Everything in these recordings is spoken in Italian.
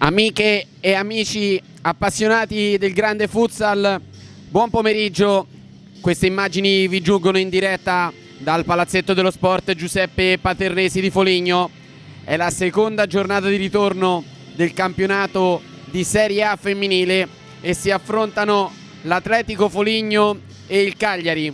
Amiche e amici appassionati del grande futsal, buon pomeriggio. Queste immagini vi giungono in diretta dal Palazzetto dello Sport Giuseppe Paternesi di Foligno. È la seconda giornata di ritorno del campionato di Serie A femminile e si affrontano l'Atletico Foligno e il Cagliari.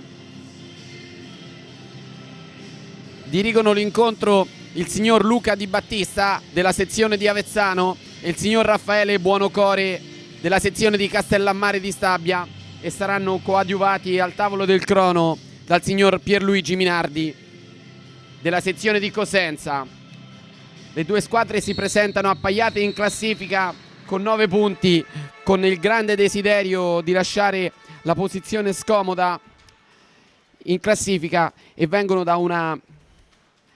Dirigono l'incontro il signor Luca Di Battista della sezione di Avezzano e il signor Raffaele Buonocore della sezione di Castellammare di Stabia, e saranno coadiuvati al tavolo del crono dal signor Pierluigi Minardi della sezione di Cosenza. Le due squadre si presentano appaiate in classifica con 9 punti, con il grande desiderio di lasciare la posizione scomoda in classifica, e vengono da una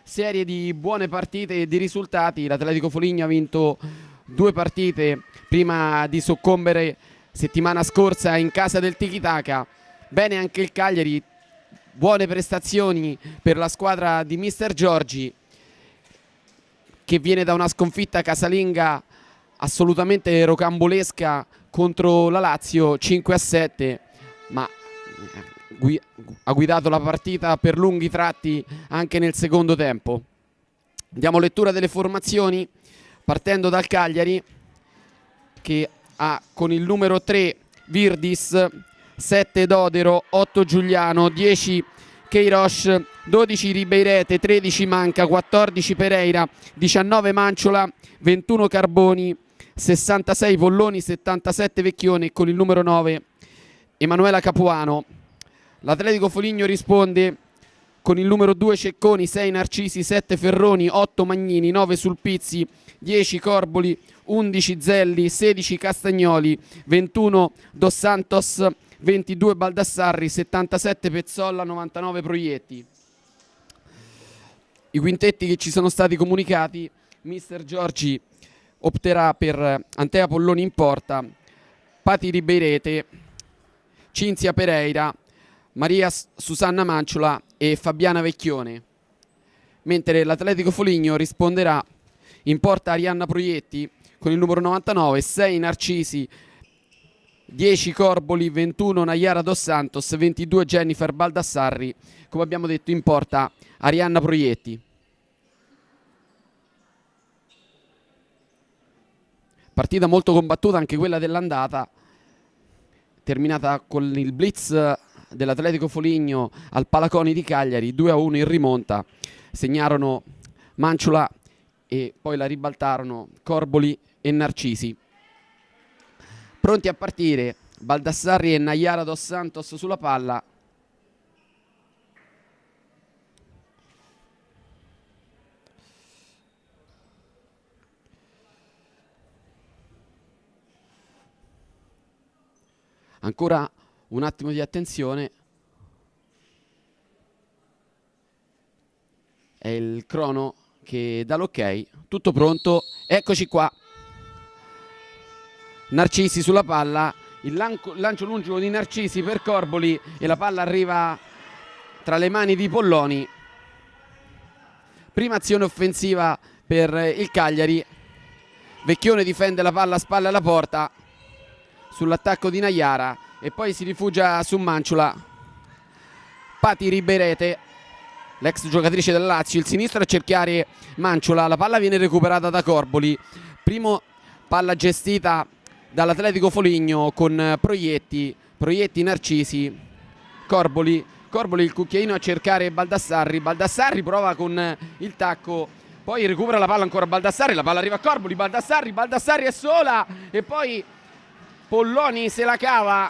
serie di buone partite e di risultati. L'Atletico Foligno ha vinto 2 partite prima di soccombere settimana scorsa in casa del Tiki-Taka. Bene anche il Cagliari, buone prestazioni per la squadra di Mister Giorgi, che viene da una sconfitta casalinga assolutamente rocambolesca contro la Lazio 5-7, ma ha guidato la partita per lunghi tratti anche nel secondo tempo. Diamo lettura delle formazioni, partendo dal Cagliari, che ha con il numero 3 Virdis, 7 Dodero, 8 Giuliano, 10 Queiroz, 12 Ribeirete, 13 Manca, 14 Pereira, 19 Manciola, 21 Carboni, 66 Polloni, 77 Vecchione, e con il numero 9 Emanuela Capuano. L'Atletico Foligno risponde con il numero 2 Cecconi, 6 Narcisi, 7 Ferroni, 8 Magnini, 9 Sulpizzi, 10 Corboli, 11 Zelli, 16 Castagnoli, 21 Dos Santos, 22 Baldassarri, 77 Pezzolla, 99 Proietti. I quintetti che ci sono stati comunicati: Mister Giorgi opterà per Antea Polloni in porta, Pati Ribeirete, Cinzia Pereira, Maria Susanna Manciola e Fabiana Vecchione, mentre l'Atletico Foligno risponderà in porta Arianna Proietti con il numero 99, 6 Narcisi, 10 Corboli, 21 Nayara Dos Santos, 22 Jennifer Baldassarri. Come abbiamo detto, in porta Arianna Proietti. Partita molto combattuta anche quella dell'andata, terminata con il blitz dell'Atletico Foligno al Palaconi di Cagliari, 2-1 in rimonta. Segnarono Manciola e poi la ribaltarono Corboli e Narcisi. Pronti a partire Baldassarri e Nayara Dos Santos sulla palla. Ancora un attimo di attenzione. È il crono che dà l'ok. Tutto pronto, eccoci qua. Narcisi sulla palla, il lancio lungo di Narcisi per Corboli e la palla arriva tra le mani di Polloni. Prima azione offensiva per il Cagliari. Vecchione difende la palla a spalle alla porta sull'attacco di Nayara e poi si rifugia su Manciola. Pati Ribeirete, l'ex giocatrice del Lazio, il sinistro a cerchiare Manciola. La palla viene recuperata da Corboli. Primo palla gestita dall'Atletico Foligno con Proietti, Narcisi, Corboli, il cucchiaino a cercare Baldassarri prova con il tacco, poi recupera la palla ancora Baldassarri, la palla arriva a Corboli, Baldassarri è sola e poi Polloni se la cava.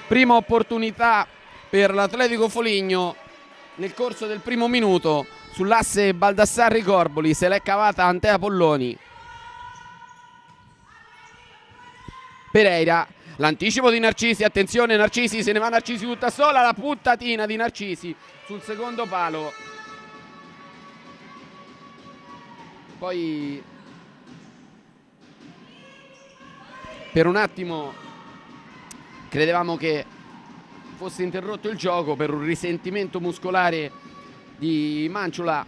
Prima opportunità per l'Atletico Foligno nel corso del primo minuto sull'asse Baldassarri-Corboli, se l'è cavata Antea Polloni. Pereira, l'anticipo di Narcisi, attenzione Narcisi, se ne va Narcisi tutta sola, la puntatina di Narcisi sul secondo palo. Poi per un attimo credevamo che fosse interrotto il gioco per un risentimento muscolare di Manciola.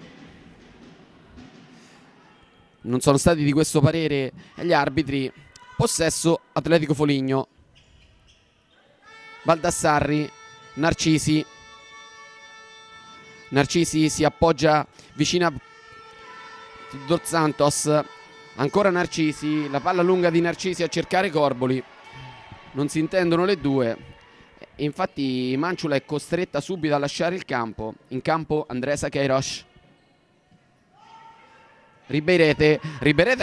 non sono stati di questo parere gli arbitri. Possesso Atletico Foligno. Baldassarri, Narcisi si appoggia vicino a Dos Santos, ancora Narcisi, la palla lunga di Narcisi a cercare Corboli, non si intendono le due e infatti Manciula è costretta subito a lasciare il campo. In campo Andresa Queiroz. Ribeirete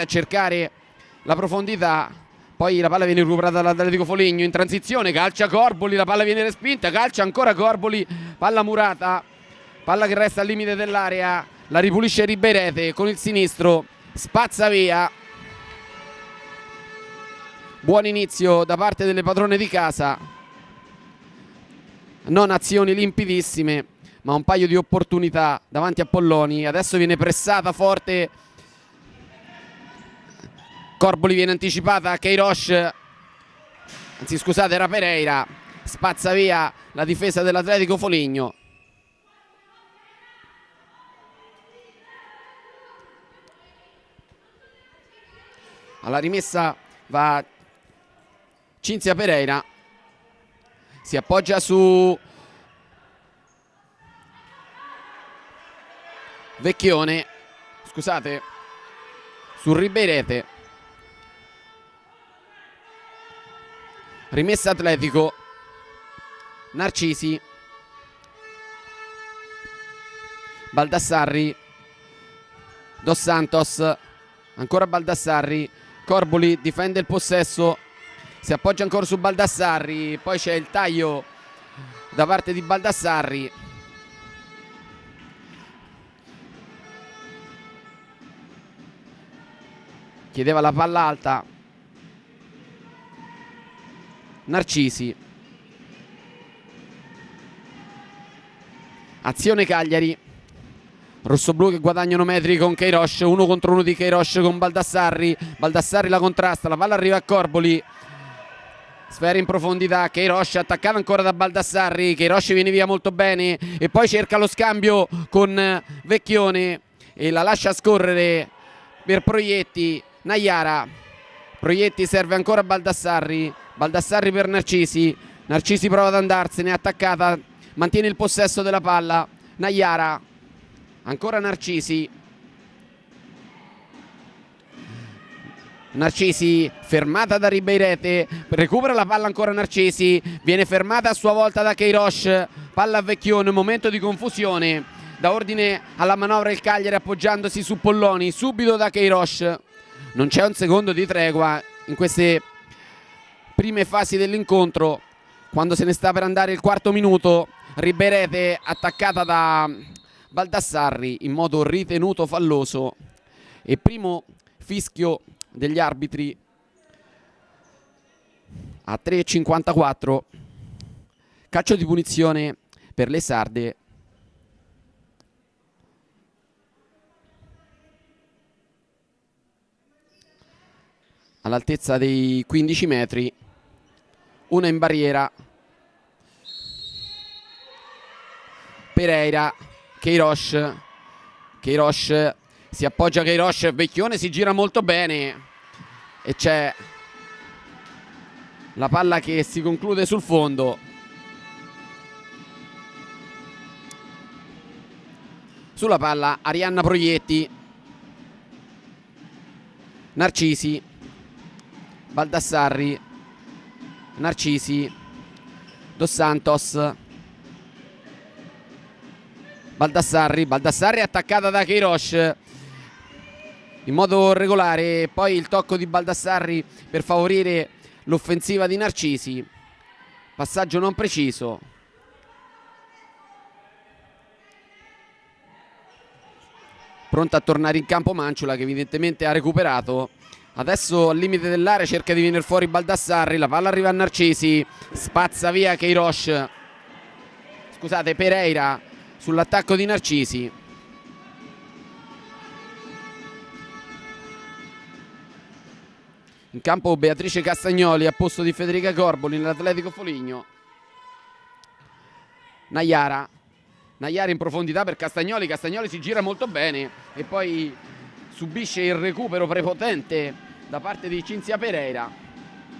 a cercare la profondità, poi la palla viene recuperata dall'Atletico Foligno in transizione, calcia Corboli, la palla viene respinta, calcia ancora Corboli, palla murata, palla che resta al limite dell'area, la ripulisce Ribeirete con il sinistro, spazza via. Buon inizio da parte delle padrone di casa, non azioni limpidissime ma un paio di opportunità davanti a Polloni. Adesso viene pressata forte, Corboli viene anticipata, Queiroz, anzi scusate era Pereira, spazza via la difesa dell'Atletico Foligno. Alla rimessa va Cinzia Pereira, si appoggia su Vecchione, scusate, su Ribeirete. Rimessa Atletico, Narcisi, Baldassarri, Dos Santos, ancora Baldassarri, Corboli difende il possesso, si appoggia ancora su Baldassarri, poi c'è il taglio da parte di Baldassarri. Chiedeva la palla alta Narcisi. Azione Cagliari, rossoblù che guadagnano metri con Queiroz, 1 contro 1 di Queiroz con Baldassarri, Baldassarri la contrasta, la palla arriva a Corboli, sfera in profondità, Queiroz attaccato ancora da Baldassarri, Queiroz viene via molto bene e poi cerca lo scambio con Vecchione e la lascia scorrere per Proietti. Naiara, Proietti serve ancora Baldassarri, Baldassarri per Narcisi, Narcisi prova ad andarsene, attaccata, mantiene il possesso della palla, Naiara, ancora Narcisi, Narcisi fermata da Ribeirete, recupera la palla ancora Narcisi, viene fermata a sua volta da Queiroz, palla a Vecchione, momento di confusione, dà ordine alla manovra il Cagliari appoggiandosi su Polloni, subito da Queiroz. Non c'è un secondo di tregua in queste prime fasi dell'incontro, quando se ne sta per andare il quarto minuto. Ribeirete attaccata da Baldassarri in modo ritenuto falloso e primo fischio degli arbitri a 3:54, calcio di punizione per le sarde. All'altezza dei 15 metri, una in barriera, Pereira, Queiroz si appoggia Queiroz, Vecchione si gira molto bene e c'è la palla che si conclude sul fondo. Sulla palla Arianna Proietti, Narcisi, Baldassarri, Narcisi, Dos Santos, Baldassarri attaccata da Queiroz in modo regolare, poi il tocco di Baldassarri per favorire l'offensiva di Narcisi, passaggio non preciso. Pronta a tornare in campo Manciula, che evidentemente ha recuperato. Adesso al limite dell'area cerca di venire fuori Baldassarri, la palla arriva a Narcisi, spazza via Queiroz, scusate Pereira sull'attacco di Narcisi. In campo Beatrice Castagnoli a posto di Federica Corboli nell'Atletico Foligno. Naiara in profondità per Castagnoli, Castagnoli si gira molto bene e poi subisce il recupero prepotente da parte di Cinzia Pereira.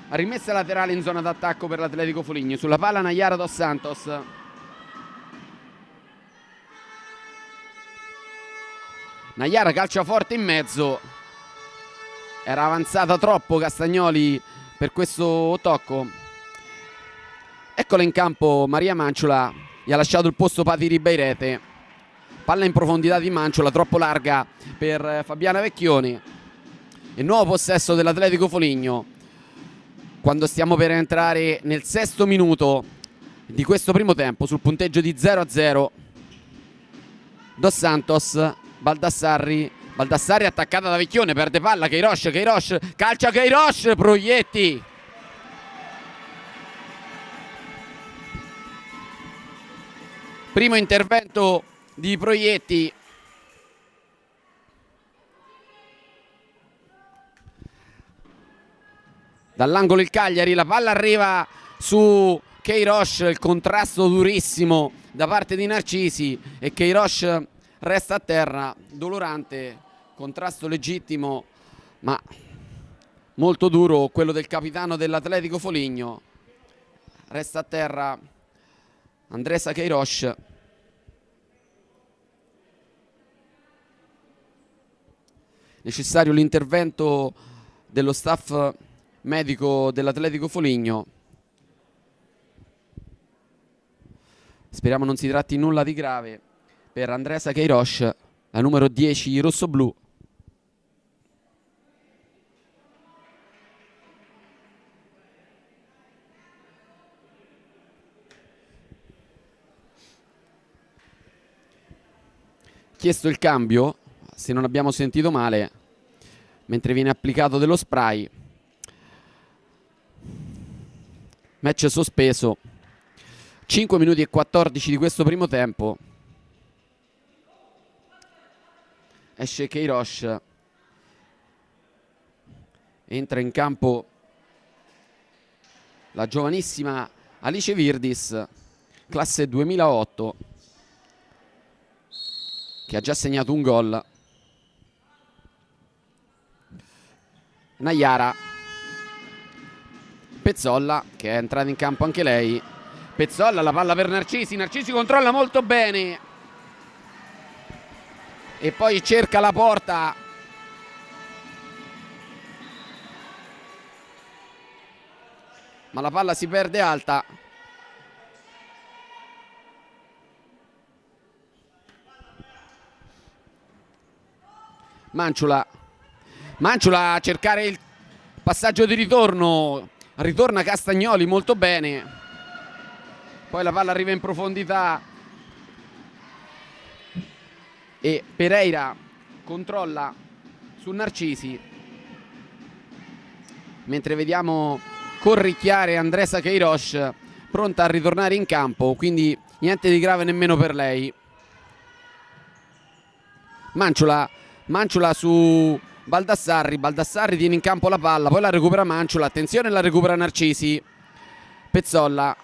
Rimessa laterale in zona d'attacco per l'Atletico Foligno. Sulla palla Nayara Dos Santos. Nayara calcia forte in mezzo. Era avanzata troppo Castagnoli per questo tocco. Eccola in campo Maria Manciula. Gli ha lasciato il posto Patiri Beirete. Palla in profondità di Manciula, troppo larga per Fabiana Vecchioni. E nuovo possesso dell'Atletico Foligno quando stiamo per entrare nel 6° minuto di questo primo tempo, sul punteggio di 0-0. Dos Santos, Baldassarri attaccata da Vecchione, perde palla, Queiroz, calcia Queiroz, Proietti. Primo intervento di Proietti. Dall'angolo il Cagliari, la palla arriva su Queiroz, il contrasto durissimo da parte di Narcisi e Queiroz resta a terra, dolorante, contrasto legittimo ma molto duro quello del capitano dell'Atletico Foligno. Resta a terra Andresa Queiroz. Necessario l'intervento dello staff medico dell'Atletico Foligno. Speriamo non si tratti nulla di grave per Andresa Queiroz, la numero 10 rossoblù. Chiesto il cambio, se non abbiamo sentito male, mentre viene applicato dello spray. Match sospeso. 5 minuti e 14 di questo primo tempo. Esce Queiroz. Entra in campo la giovanissima Alice Virdis, classe 2008, che ha già segnato un gol. Nayara. Pezzolla, che è entrata in campo anche lei. Pezzolla, la palla per Narcisi. Narcisi controlla molto bene e poi cerca la porta. Ma la palla si perde alta. Manciula a cercare il passaggio di ritorno. Ritorna Castagnoli molto bene. Poi la palla arriva in profondità e Pereira controlla su Narcisi, mentre vediamo corricchiare Andresa Queiroz, pronta a ritornare in campo, quindi niente di grave nemmeno per lei. Manciula su Baldassarri tiene in campo la palla, poi la recupera Manciula, attenzione, la recupera Narcisi. Pezzolla,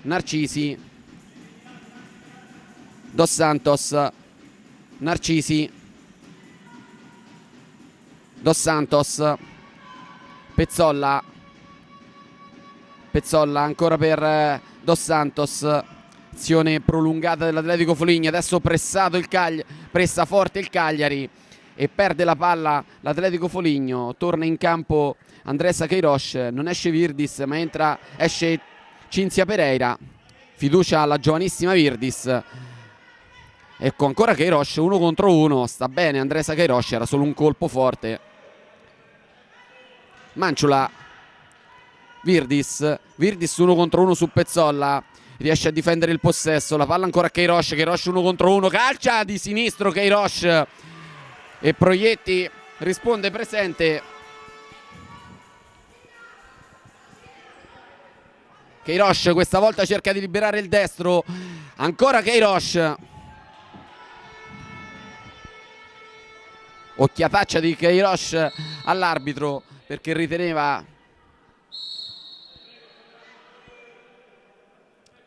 Narcisi, Dos Santos, Narcisi, Dos Santos, Pezzolla ancora per Dos Santos. Azione prolungata dell'Atletico Foligno. Adesso pressato il Cagliari, pressa forte il Cagliari e perde la palla l'Atletico Foligno. Torna in campo Andresa Queiroz, non esce Virdis ma esce Cinzia Pereira. Fiducia alla giovanissima Virdis. Ecco ancora Queiroz, 1 contro 1, sta bene Andresa Queiroz, era solo un colpo forte. Manciula, Virdis 1 contro 1 su Pezzolla, riesce a difendere il possesso, la palla ancora a Queiroz 1 contro 1, calcia di sinistro Queiroz e Proietti risponde presente. Queiroz questa volta cerca di liberare il destro, ancora Queiroz, occhiataccia di Queiroz all'arbitro perché riteneva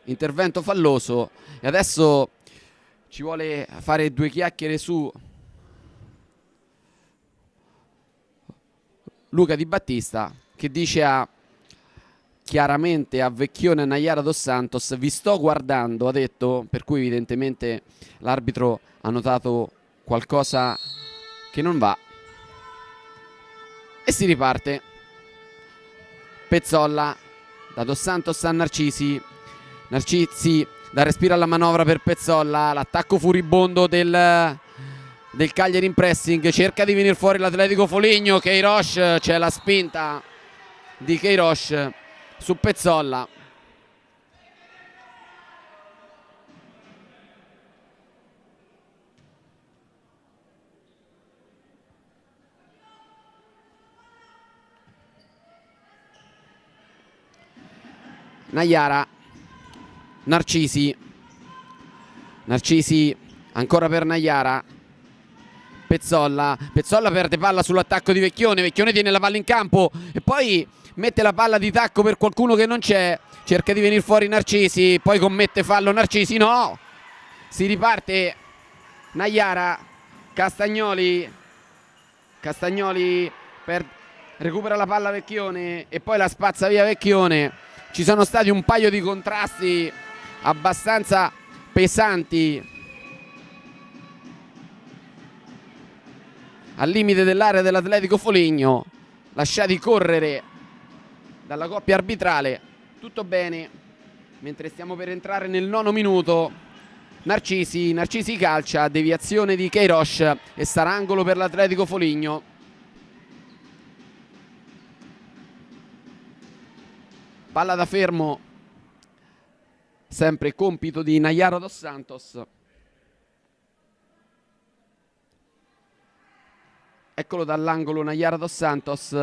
intervento falloso. E adesso ci vuole fare due chiacchiere su Luca Di Battista, che dice chiaramente a Vecchione e Naiara dos Santos: vi sto guardando, ha detto, per cui evidentemente l'arbitro ha notato qualcosa che non va e si riparte. Pezzolla da Dos Santos a Narcisi, Narcisi dà respiro alla manovra per Pezzolla, l'attacco furibondo del Cagliari in pressing, cerca di venire fuori l'Atletico Foligno. Queiroz, c'è la spinta di Queiroz su Pezzolla. Naiara, Narcisi ancora per Naiara, Pezzolla perde palla sull'attacco di Vecchione tiene la palla in campo e poi mette la palla di tacco per qualcuno che non c'è, cerca di venire fuori Narcisi, poi commette fallo Narcisi, no, si riparte Naiara, Castagnoli recupera la palla Vecchione e poi la spazza via Vecchione. Ci sono stati un paio di contrasti abbastanza pesanti al limite dell'area dell'Atletico Foligno, lasciati correre dalla coppia arbitrale. Tutto bene, mentre stiamo per entrare nel 9° minuto. Narcisi calcia, deviazione di Queiroz e sarà angolo per l'Atletico Foligno. Palla da fermo, sempre compito di Naiara dos Santos. Eccolo dall'angolo Naiara dos Santos.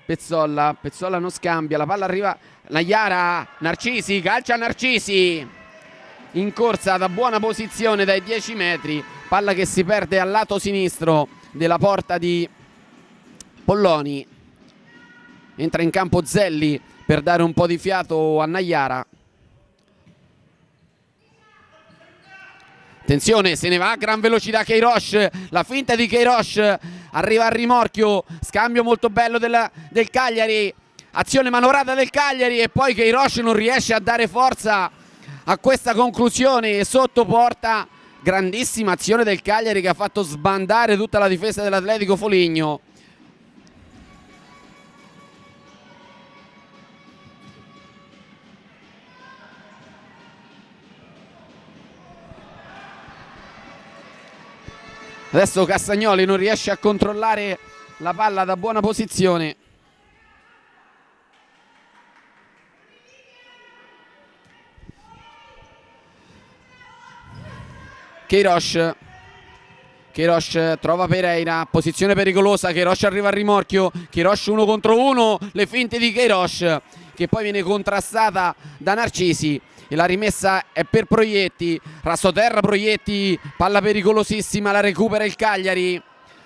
Pezzolla non scambia, la palla arriva Naiara, Narcisi, calcia Narcisi in corsa da buona posizione dai 10 metri, palla che si perde al lato sinistro della porta di Polloni. Entra in campo Zelli per dare un po' di fiato a Naiara. Attenzione, se ne va a gran velocità Queiroz, la finta di Queiroz, arriva al rimorchio, scambio molto bello del Cagliari, azione manovrata del Cagliari e poi Queiroz non riesce a dare forza a questa conclusione e sotto porta. Grandissima azione del Cagliari che ha fatto sbandare tutta la difesa dell'Atletico Foligno. Adesso Castagnoli non riesce a controllare la palla da buona posizione. Queiroz trova Pereira, posizione pericolosa, Queiroz arriva al rimorchio, Queiroz 1 contro 1, le finte di Queiroz che poi viene contrastata da Narcisi e la rimessa è per Proietti, rassoterra Proietti, palla pericolosissima, la recupera il Cagliari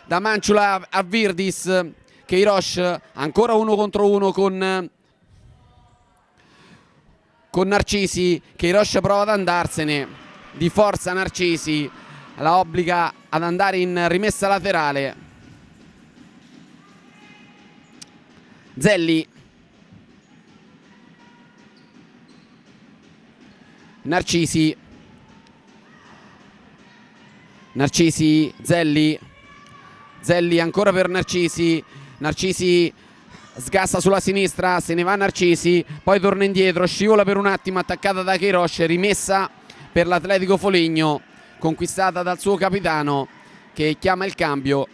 da Manciula a Virdis. Queiroz ancora 1 contro 1 con Narcisi. Queiroz prova ad andarsene di forza, Narcisi la obbliga ad andare in rimessa laterale. Zelli, Narcisi, Zelli ancora per Narcisi sgassa sulla sinistra, se ne va Narcisi, poi torna indietro, scivola per un attimo, attaccata da Queiroz, rimessa per l'Atletico Foligno, conquistata dal suo capitano che chiama il cambio.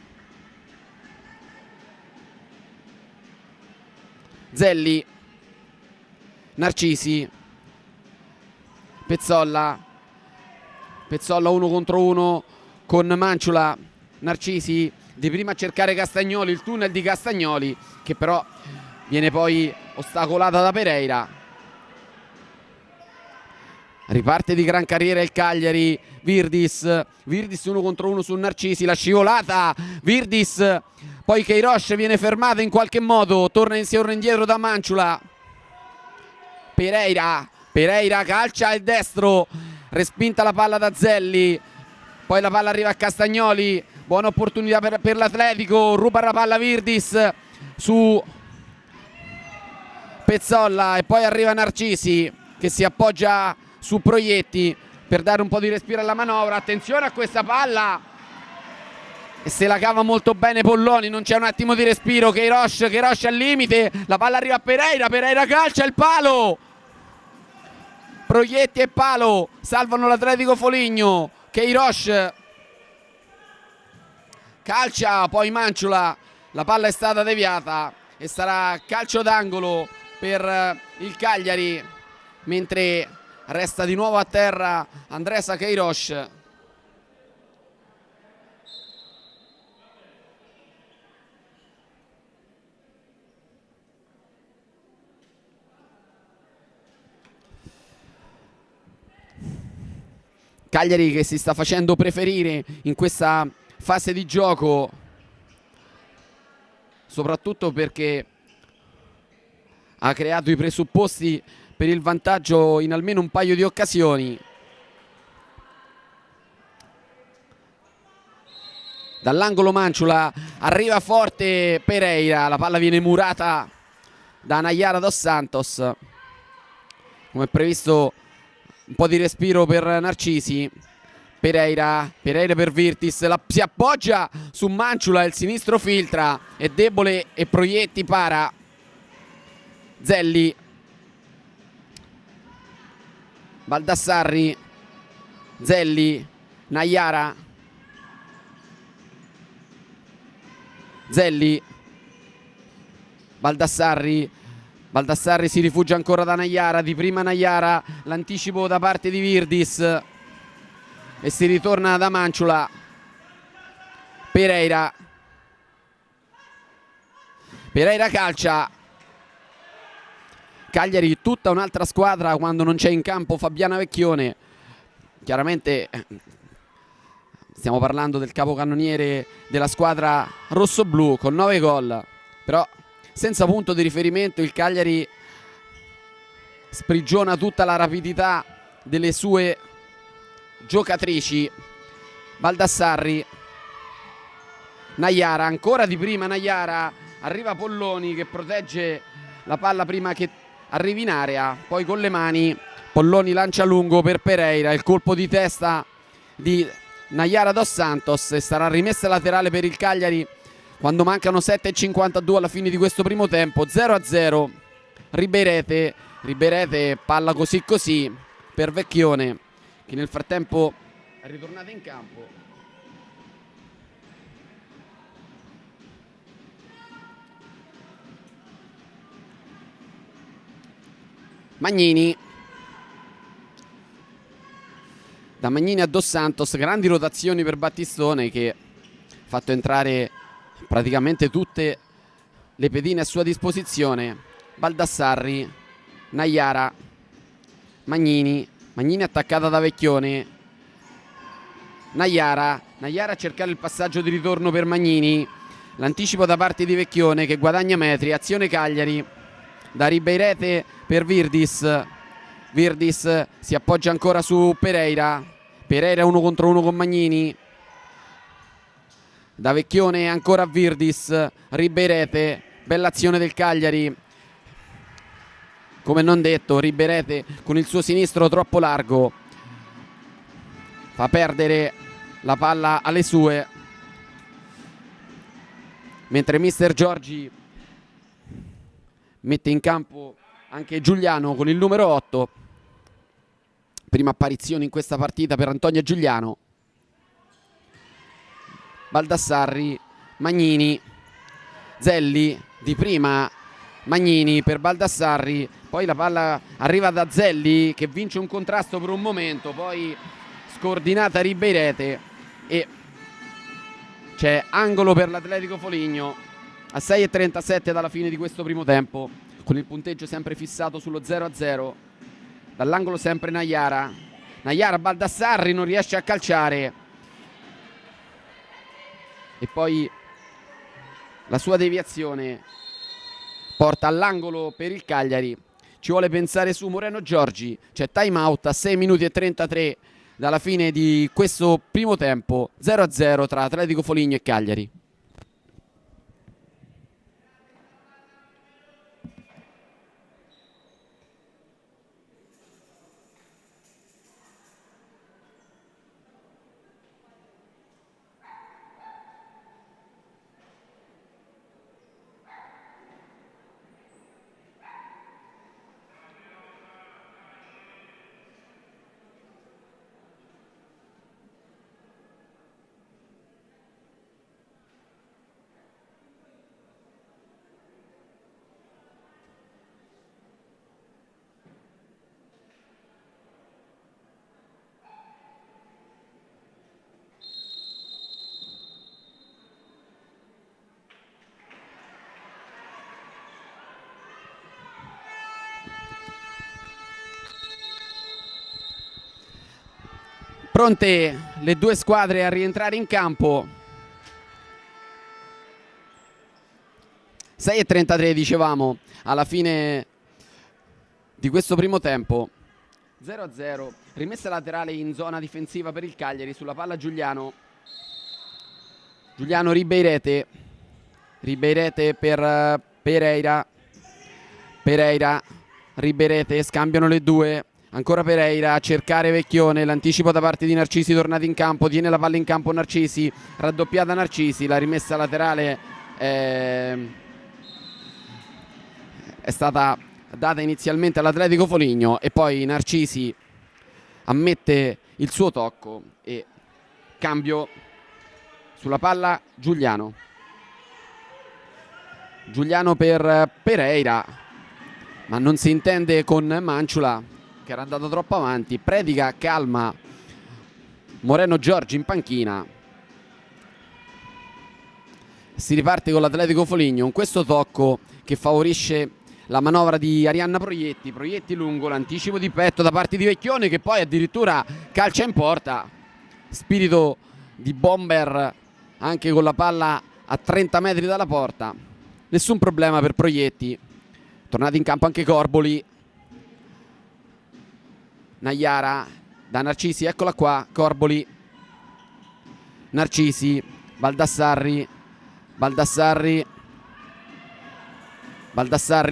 Zelli, Narcisi, Pezzolla 1 contro 1 con Manciula. Narcisi di prima a cercare Castagnoli, il tunnel di Castagnoli che però viene poi ostacolata da Pereira. Riparte di gran carriera il Cagliari. Virdis 1 contro 1 su Narcisi, la scivolata Virdis, poi Queiroz viene fermato in qualche modo, torna indietro da Manciula. Pereira calcia il destro, respinta la palla da Zelli, poi la palla arriva a Castagnoli, buona opportunità per l'Atletico, ruba la palla Virdis su Pezzolla e poi arriva Narcisi che si appoggia su Proietti per dare un po' di respiro alla manovra. Attenzione a questa palla, e se la cava molto bene Polloni, non c'è un attimo di respiro. Queiroz al limite, la palla arriva a Pereira calcia il palo, Proietti e palo salvano l'Atletico Foligno. Queiroz calcia, poi Manciula, la palla è stata deviata e sarà calcio d'angolo per il Cagliari, mentre resta di nuovo a terra Andresa Queiroz. Cagliari che si sta facendo preferire in questa fase di gioco, soprattutto perché ha creato i presupposti per il vantaggio in almeno un paio di occasioni. Dall'angolo Manciula, arriva forte Pereira, la palla viene murata da Nayara dos Santos. Come previsto un po' di respiro per Narcisi. Pereira per Virtis, si appoggia su Manciula, il sinistro filtra, è debole e Proietti para. Zelli, Baldassarri, Zelli, Nayara, Zelli, Baldassarri si rifugia ancora da Nayara, di prima Nayara, l'anticipo da parte di Virdis e si ritorna da Manciula. Pereira calcia. Cagliari tutta un'altra squadra quando non c'è in campo Fabiana Vecchione. Chiaramente stiamo parlando del capocannoniere della squadra rossoblù con 9 gol, però senza punto di riferimento il Cagliari sprigiona tutta la rapidità delle sue giocatrici. Baldassarri, Nayara, ancora di prima Nayara, arriva Polloni che protegge la palla prima che arrivi in area, poi con le mani Polloni lancia lungo per Pereira, il colpo di testa di Nayara dos Santos e sarà rimessa laterale per il Cagliari quando mancano 7,52 alla fine di questo primo tempo. 0-0. Riberete, palla così per Vecchione che nel frattempo è ritornata in campo. Magnini, da Magnini a dos Santos, grandi rotazioni per Battistone che ha fatto entrare praticamente tutte le pedine a sua disposizione. Baldassarri, Nayara, Magnini attaccata da Vecchione, Nayara a cercare il passaggio di ritorno per Magnini, l'anticipo da parte di Vecchione che guadagna metri, azione Cagliari da Ribeirete per Virdis si appoggia ancora su Pereira 1 contro 1 con Magnini, da Vecchione ancora a Virdis, Ribeirete, bella azione del Cagliari, come non detto Ribeirete con il suo sinistro troppo largo fa perdere la palla alle sue, mentre mister Giorgi mette in campo anche Giuliano con il numero 8. Prima apparizione in questa partita per Antonia Giuliano. Baldassarri, Magnini, Zelli, di prima Magnini per Baldassarri, poi la palla arriva da Zelli che vince un contrasto per un momento, poi scordinata Ribeirete e c'è angolo per l'Atletico Foligno a 6,37 dalla fine di questo primo tempo, con il punteggio sempre fissato sullo 0-0. Dall'angolo sempre Nayara, Baldassarri non riesce a calciare e poi la sua deviazione porta all'angolo per il Cagliari. Ci vuole pensare su Moreno Giorgi, c'è time out a 6 minuti e 33 dalla fine di questo primo tempo, 0-0 tra Atletico Foligno e Cagliari. Pronte le due squadre a rientrare in campo. 6:33 dicevamo alla fine di questo primo tempo. 0-0, rimessa laterale in zona difensiva per il Cagliari, sulla palla Giuliano Ribeirete per Pereira, Ribeirete, scambiano le due. Ancora Pereira a cercare Vecchione, l'anticipo da parte di Narcisi, tornato in campo, tiene la palla in campo Narcisi, raddoppiata Narcisi, la rimessa laterale è stata data inizialmente all'Atletico Foligno e poi Narcisi ammette il suo tocco e cambio sulla palla Giuliano per Pereira, ma non si intende con Manciula che era andato troppo avanti. Predica calma Moreno Giorgi in panchina. Si riparte con l'Atletico Foligno con questo tocco che favorisce la manovra di Arianna Proietti lungo, l'anticipo di petto da parte di Vecchione che poi addirittura calcia in porta. Spirito di bomber anche con la palla a 30 metri dalla porta. Nessun problema per Proietti. Tornati in campo anche Corboli. Naiara da Narcisi, eccola qua, Corboli, Narcisi, Baldassarri,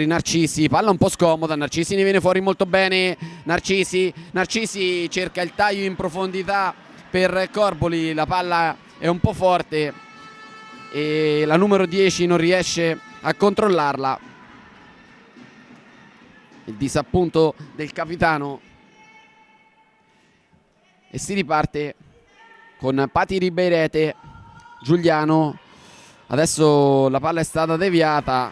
Narcisi, palla un po' scomoda, Narcisi ne viene fuori molto bene, Narcisi cerca il taglio in profondità per Corboli, la palla è un po' forte e la numero 10 non riesce a controllarla. Il disappunto del capitano. E si riparte con Pati Ribeirete, Giuliano, adesso la palla è stata deviata,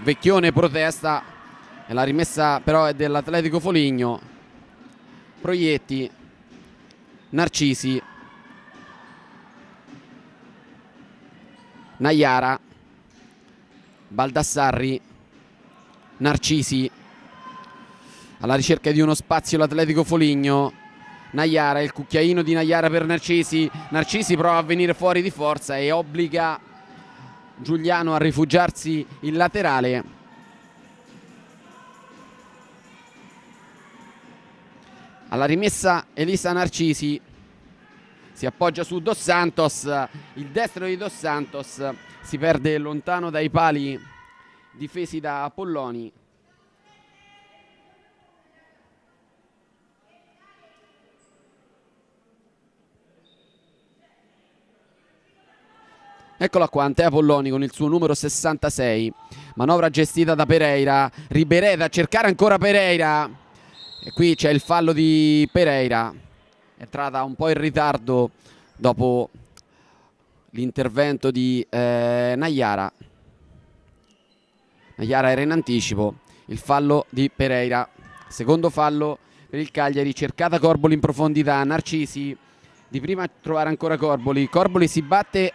Vecchione protesta e la rimessa però è dell'Atletico Foligno. Proietti, Narcisi, Naiara, Baldassarri, Narcisi, alla ricerca di uno spazio l'Atletico Foligno. Naiara, il cucchiaino di Naiara per Narcisi prova a venire fuori di forza e obbliga Giuliano a rifugiarsi in laterale. Alla rimessa Elisa Narcisi si appoggia su Dos Santos, il destro di Dos Santos si perde lontano dai pali difesi da Polloni. Eccola qua, Antea Polloni con il suo numero 66. Manovra gestita da Pereira. Ribeirete a cercare ancora Pereira. E qui c'è il fallo di Pereira. È entrata un po' in ritardo dopo l'intervento di Naiara. Naiara era in anticipo. Il fallo di Pereira. Secondo fallo per il Cagliari. Cercata Corboli in profondità. Narcisi di prima a trovare ancora Corboli. Corboli si batte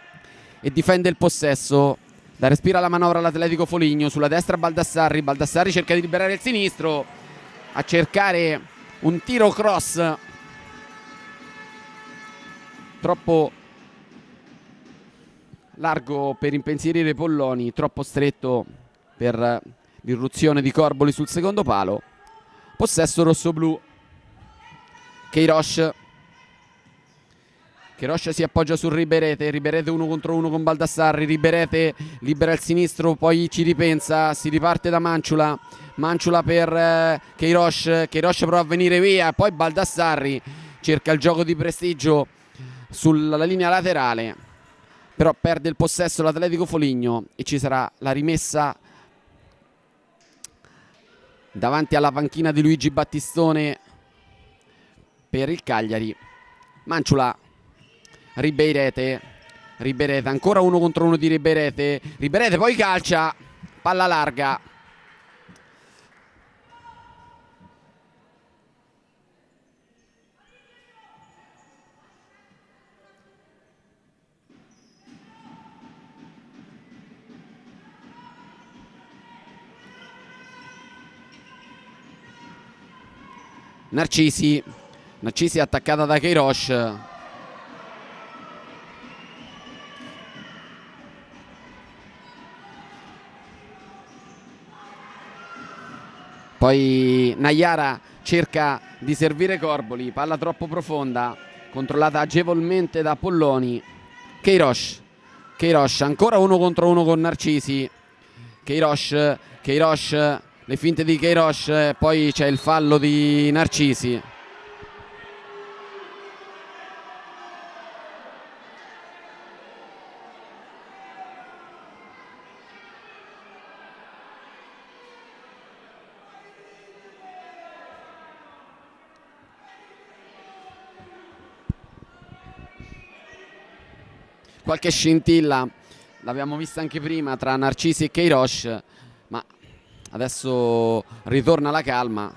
e difende il possesso. Da respira la manovra l'Atletico Foligno. Sulla destra Baldassarri cerca di liberare il sinistro, a cercare un tiro cross troppo largo per impensierire Polloni, troppo stretto per l'irruzione di Corboli sul secondo palo. Possesso rossoblu. Queiroz si appoggia sul Riberete 1 contro 1 con Baldassarri. Riberete libera il sinistro, poi ci ripensa, si riparte da Manciula per Queiroz prova a venire via, poi Baldassarri cerca il gioco di prestigio sulla linea laterale, però perde il possesso l'Atletico Foligno e ci sarà la rimessa davanti alla panchina di Luigi Battistone per il Cagliari. Manciula, Riberete ancora 1 contro 1 di Riberete poi calcia, palla larga. Narcisi attaccata da Queiroz. Poi Naiara cerca di servire Corboli, palla troppo profonda, controllata agevolmente da Polloni. Queiroz ancora 1 contro 1 con Narcisi. Queiroz, le finte di Queiroz, poi c'è il fallo di Narcisi. Qualche scintilla l'abbiamo vista anche prima tra Narcisi e Queiroz, ma adesso ritorna la calma,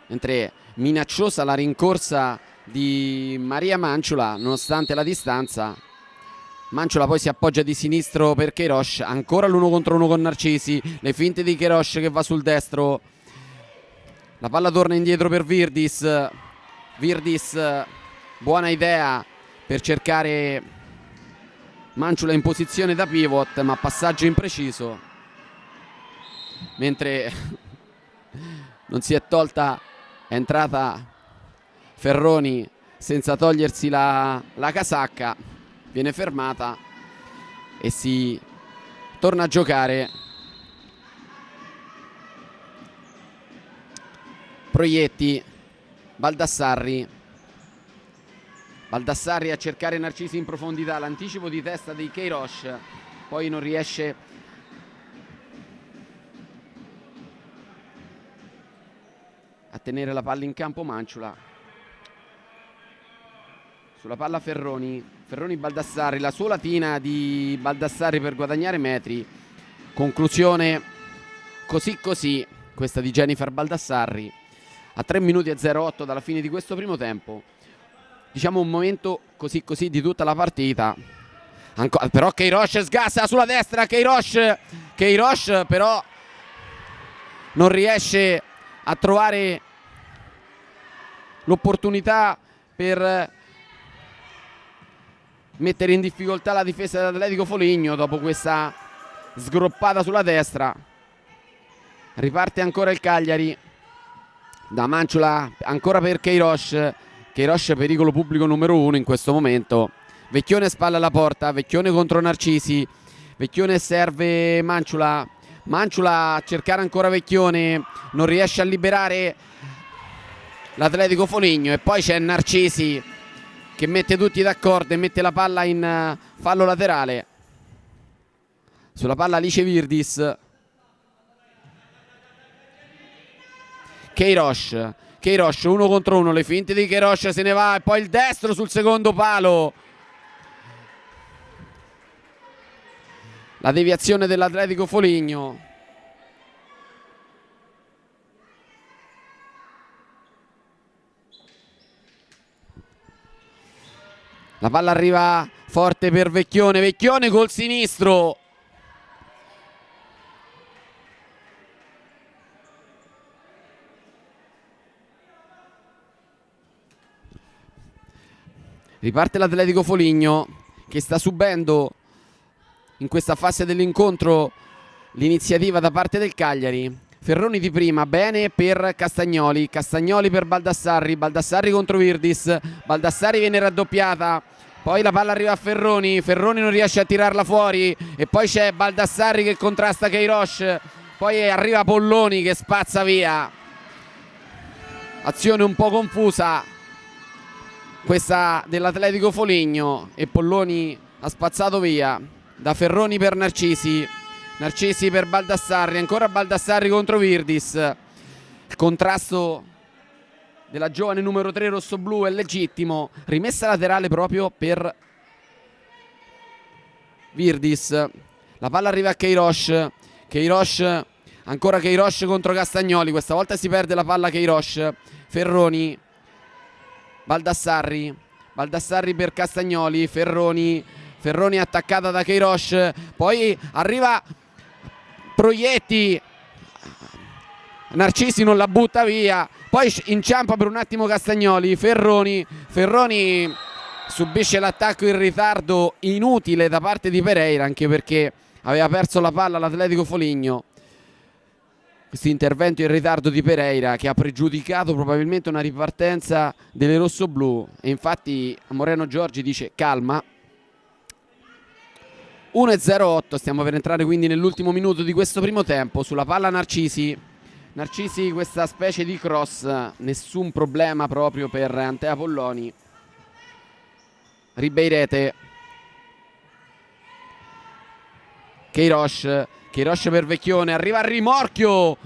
mentre minacciosa la rincorsa di Maria Manciula nonostante la distanza. Manciula poi si appoggia di sinistro per Queiroz, ancora l'1 contro 1 con Narcisi, le finte di Queiroz che va sul destro, la palla torna indietro per Virdis, buona idea per cercare Manciula in posizione da pivot, ma passaggio impreciso, mentre non si è tolta, è entrata Ferroni senza togliersi la casacca, viene fermata e si torna a giocare. Proietti, Baldassarri a cercare Narcisi in profondità, l'anticipo di testa di Queiroz, poi non riesce a tenere la palla in campo Manciula. Sulla palla Ferroni Baldassarri, la sola tina di Baldassarri per guadagnare metri, conclusione così questa di Jennifer Baldassarri a 3 minuti e 08 dalla fine di questo primo tempo. Diciamo un momento così di tutta la partita. Però Queiroz sgassa sulla destra, Queiroz però non riesce a trovare l'opportunità per mettere in difficoltà la difesa dell'Atletico Foligno dopo questa sgroppata sulla destra. Riparte ancora il Cagliari da Manciula, ancora per Queiroz pericolo pubblico numero 1 in questo momento. Vecchione spalla alla porta, Vecchione contro Narcisi, Vecchione serve Manciula a cercare ancora Vecchione, non riesce a liberare l'Atletico Foligno e poi c'è Narcisi che mette tutti d'accordo e mette la palla in fallo laterale. Sulla palla Alice Virdis. Queiroz 1 contro 1, le finte di Queiroz, se ne va e poi il destro sul secondo palo. La deviazione dell'Atletico Foligno. La palla arriva forte per Vecchione col sinistro. Riparte l'Atletico Foligno che sta subendo in questa fase dell'incontro l'iniziativa da parte del Cagliari. Ferroni di prima, bene per Castagnoli, Castagnoli per Baldassarri, Baldassarri contro Virdis, Baldassarri viene raddoppiata, poi la palla arriva a Ferroni, Ferroni non riesce a tirarla fuori e poi c'è Baldassarri che contrasta Queiroz, poi arriva Polloni che spazza via. Azione un po' confusa questa dell'Atletico Foligno e Polloni ha spazzato via. Da Ferroni per Narcisi, Narcisi per Baldassarri, ancora Baldassarri contro Virdis. Il contrasto della giovane numero 3 rossoblu è legittimo. Rimessa laterale proprio per Virdis. La palla arriva a Queiroz. Queiroz, ancora Queiroz contro Castagnoli. Questa volta si perde la palla Queiroz. Ferroni, Baldassarri, Baldassarri per Castagnoli. Ferroni, Ferroni attaccata da Queiroz. Poi arriva Proietti, Narcisi non la butta via, poi inciampa per un attimo Castagnoli. Ferroni, Ferroni subisce l'attacco in ritardo inutile da parte di Pereira, anche perché aveva perso la palla l'Atletico Foligno. Questo intervento in ritardo di Pereira che ha pregiudicato probabilmente una ripartenza delle rossoblu, e infatti Moreno Giorgi dice calma. 1-0-8, stiamo per entrare quindi nell'ultimo minuto di questo primo tempo. Sulla palla Narcisi, Narcisi questa specie di cross, nessun problema proprio per Antea Polloni. Ribeirete, Queiroz, Queiroz per Vecchione, arriva al rimorchio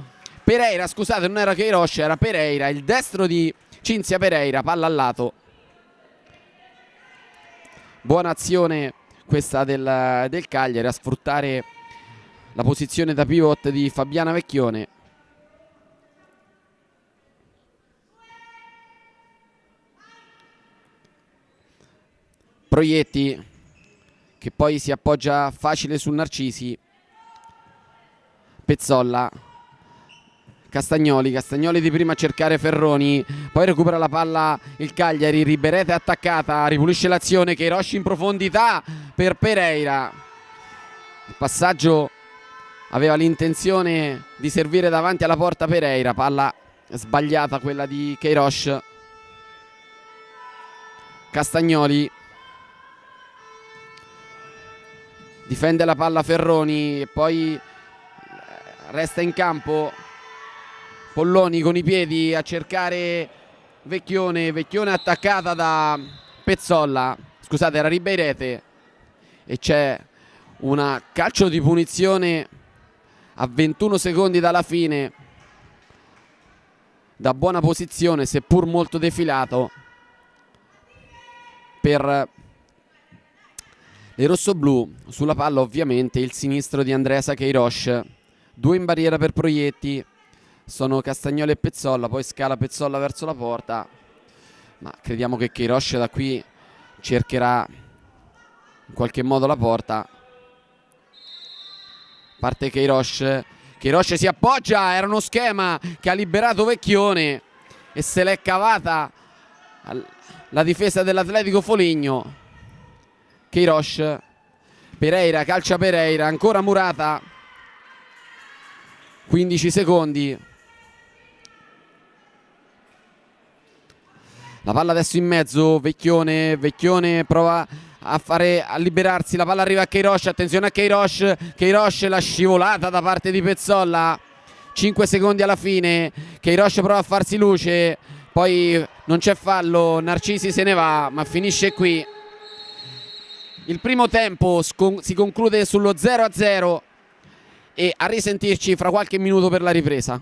Pereira, scusate, non era Queiroz, era Pereira, il destro di Cinzia Pereira, palla al lato. Buona azione questa del Cagliari a sfruttare la posizione da pivot di Fabiana Vecchione. Proietti che poi si appoggia facile su Narcisi. Pezzolla, Castagnoli, Castagnoli di prima a cercare Ferroni, poi recupera la palla il Cagliari. Riberete attaccata, ripulisce l'azione, Queiroz in profondità per Pereira. Il passaggio aveva l'intenzione di servire davanti alla porta Pereira, palla sbagliata quella di Queiroz. Castagnoli difende la palla Ferroni e poi resta in campo Polloni con i piedi a cercare Vecchione. Vecchione attaccata da Pezzolla, scusate, era Ribeirete, e c'è una calcio di punizione a 21 secondi dalla fine da buona posizione, seppur molto defilato, per le rossoblu. Sulla palla ovviamente il sinistro di Andreasa Queiroz. Due in barriera per Proietti, sono Castagnoli e Pezzolla, poi scala Pezzolla verso la porta, ma crediamo che Queiroz da qui cercherà in qualche modo la porta. Parte Queiroz, Queiroz si appoggia, era uno schema che ha liberato Vecchione e se l'è cavata la difesa dell'Atletico Foligno. Queiroz, Pereira, calcia Pereira, ancora Murata, 15 secondi. La palla adesso in mezzo, Vecchione, Vecchione prova a liberarsi, la palla arriva a Queiroz, attenzione a Queiroz, Queiroz, la scivolata da parte di Pezzolla, 5 secondi alla fine, Queiroz prova a farsi luce, poi non c'è fallo, Narcisi se ne va, ma finisce qui. Il primo tempo si conclude sullo 0-0 e a risentirci fra qualche minuto per la ripresa.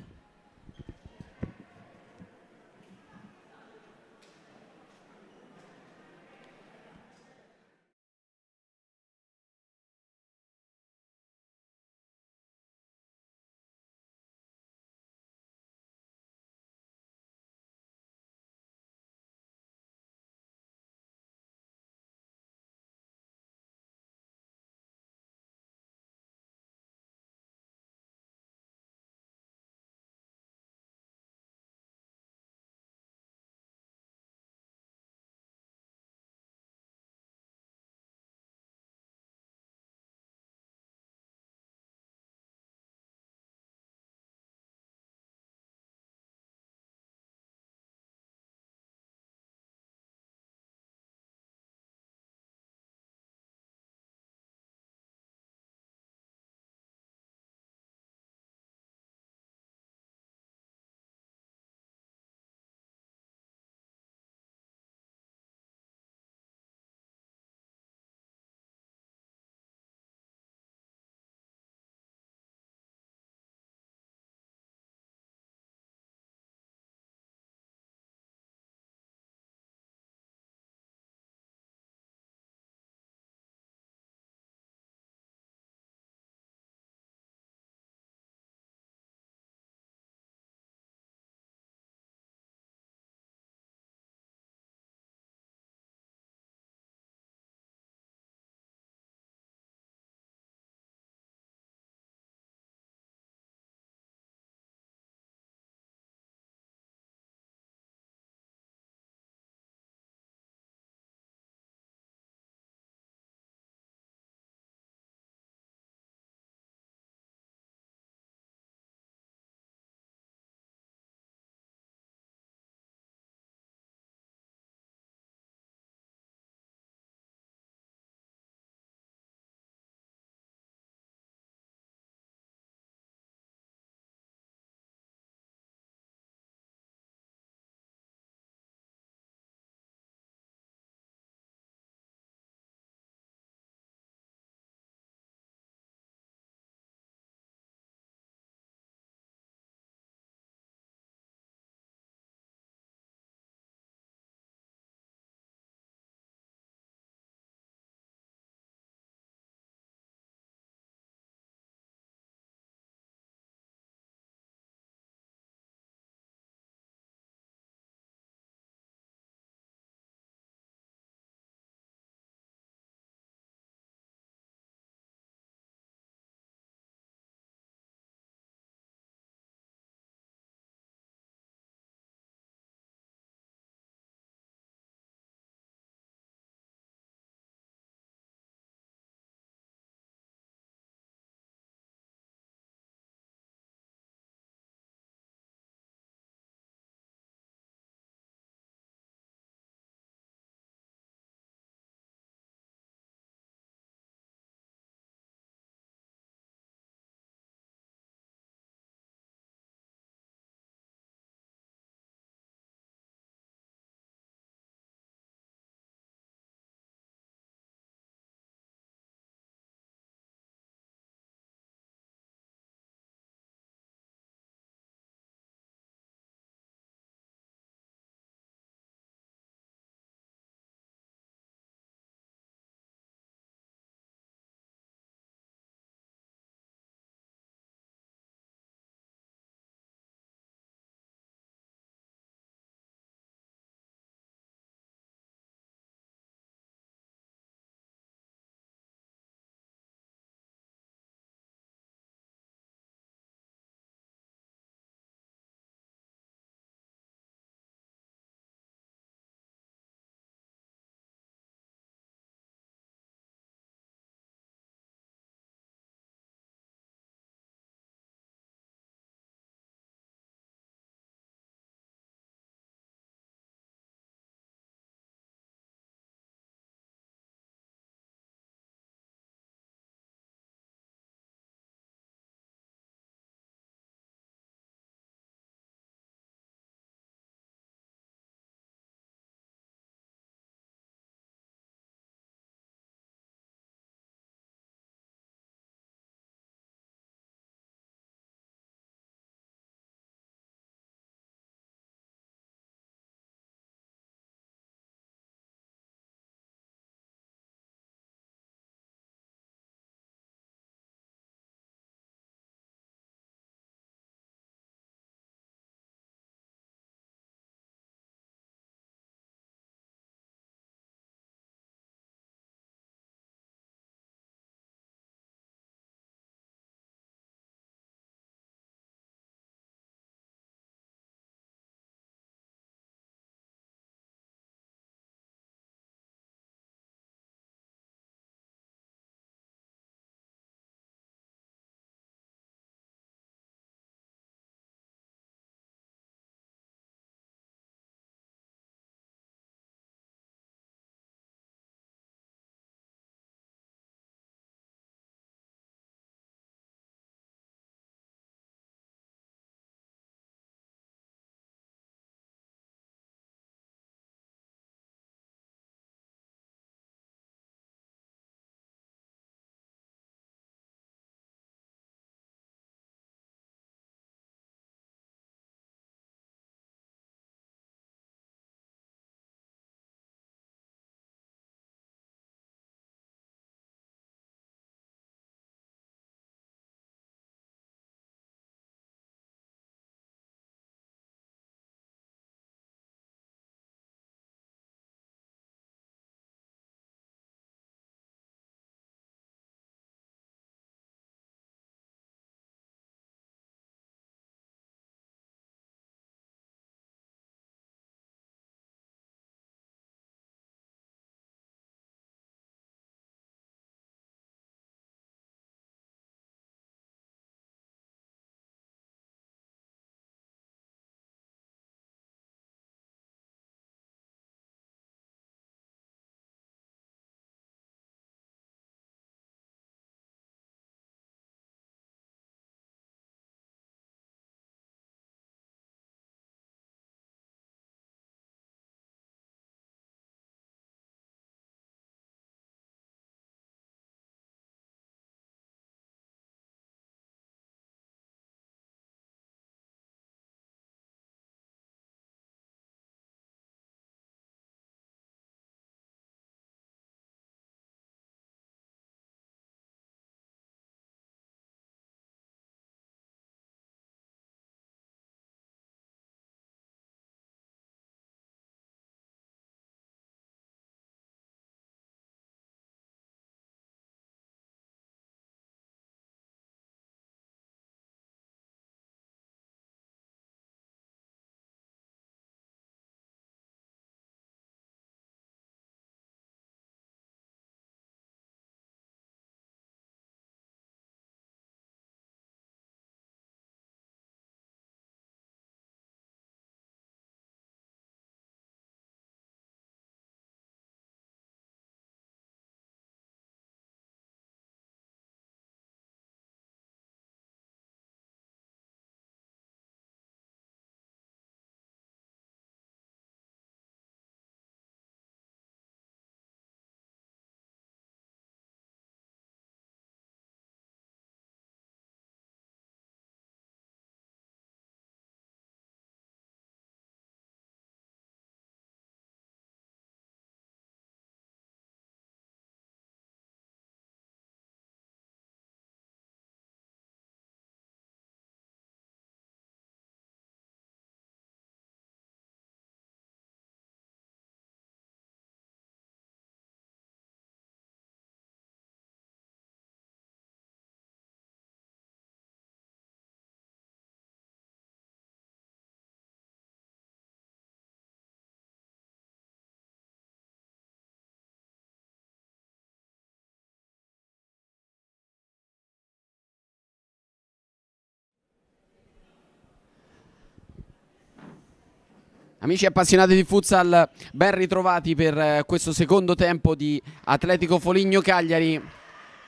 Amici appassionati di futsal, ben ritrovati per questo secondo tempo di Atletico Foligno Cagliari.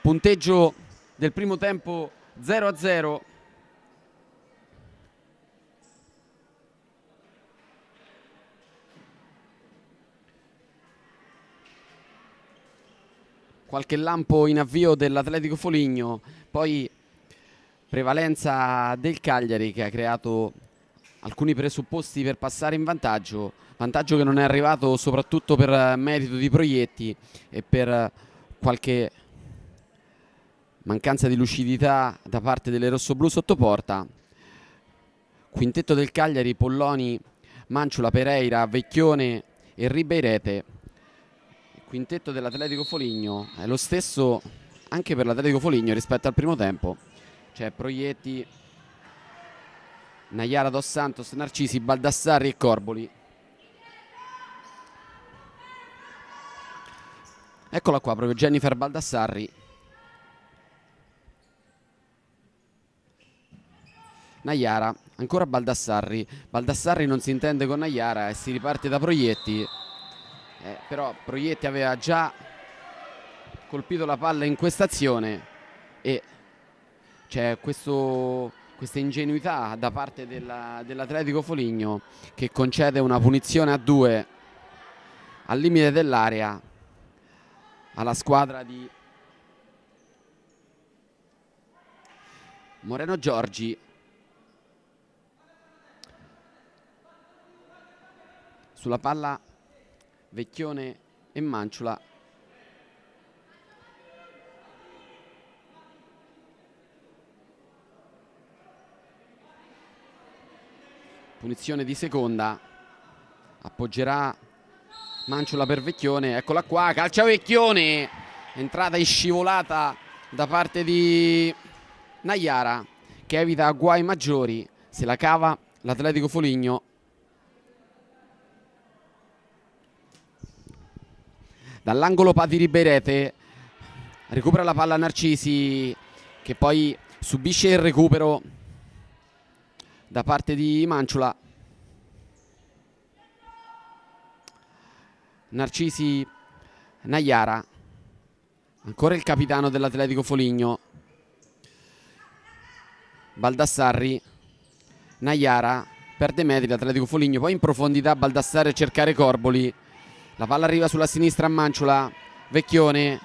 Punteggio del primo tempo 0-0. Qualche lampo in avvio dell'Atletico Foligno, poi prevalenza del Cagliari che ha creato alcuni presupposti per passare in vantaggio che non è arrivato soprattutto per merito di Proietti e per qualche mancanza di lucidità da parte delle rossoblù sotto porta. Quintetto del Cagliari: Polloni, Manciula, Pereira, Vecchione e Ribeirete. Il quintetto dell'Atletico Foligno è lo stesso anche per l'Atletico Foligno rispetto al primo tempo. C'è Proietti, Naiara, Dos Santos, Narcisi, Baldassarri e Corboli. Eccola qua, proprio Jennifer Baldassarri. Naiara, ancora Baldassarri. Baldassarri non si intende con Naiara e si riparte da Proietti. Però Proietti aveva già colpito la palla in questa azione e c'è questa ingenuità da parte dell'Atletico Foligno che concede una punizione a 2 al limite dell'area alla squadra di Moreno Giorgi. Sulla palla Vecchione e Manciula. Punizione di seconda, appoggerà Manciula per Vecchione. Eccola qua, calcia Vecchione, entrata in scivolata da parte di Naiara che evita guai maggiori. Se la cava l'Atletico Foligno. Dall'angolo Pati Ribeirete, recupera la palla Narcisi che poi subisce il recupero da parte di Manciula. Narcisi, Naiara, ancora il capitano dell'Atletico Foligno. Baldassarri, Naiara, perde metri l'Atletico Foligno, poi in profondità Baldassarri a cercare Corboli. La palla arriva sulla sinistra a Manciula. Vecchione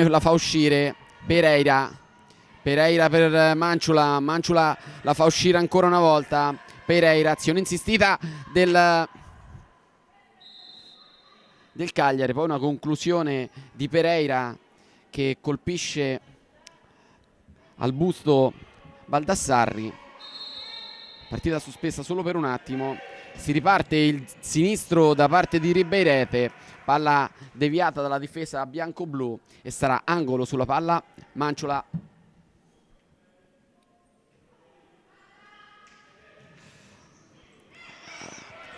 la fa uscire. Pereira per Manciula. Manciula la fa uscire ancora una volta. Pereira, azione insistita del Cagliari. Poi una conclusione di Pereira che colpisce al busto Baldassarri. Partita sospesa solo per un attimo. Si riparte il sinistro da parte di Ribeirete. Palla deviata dalla difesa bianco-blu e sarà angolo sulla palla Manciula.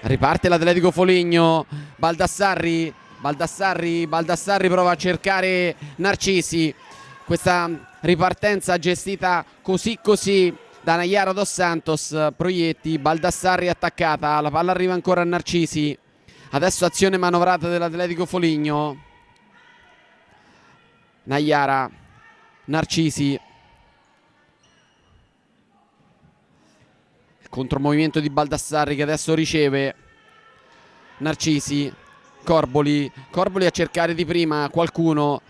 Riparte l'Atletico Foligno. Baldassarri prova a cercare Narcisi. Questa ripartenza gestita così da Naiara, Dos Santos, Proietti, Baldassarri attaccata. La palla arriva ancora a Narcisi. Adesso azione manovrata dell'Atletico Foligno. Naiara, Narcisi. Contromovimento di Baldassarri che adesso riceve. Narcisi, Corboli a cercare di prima qualcuno.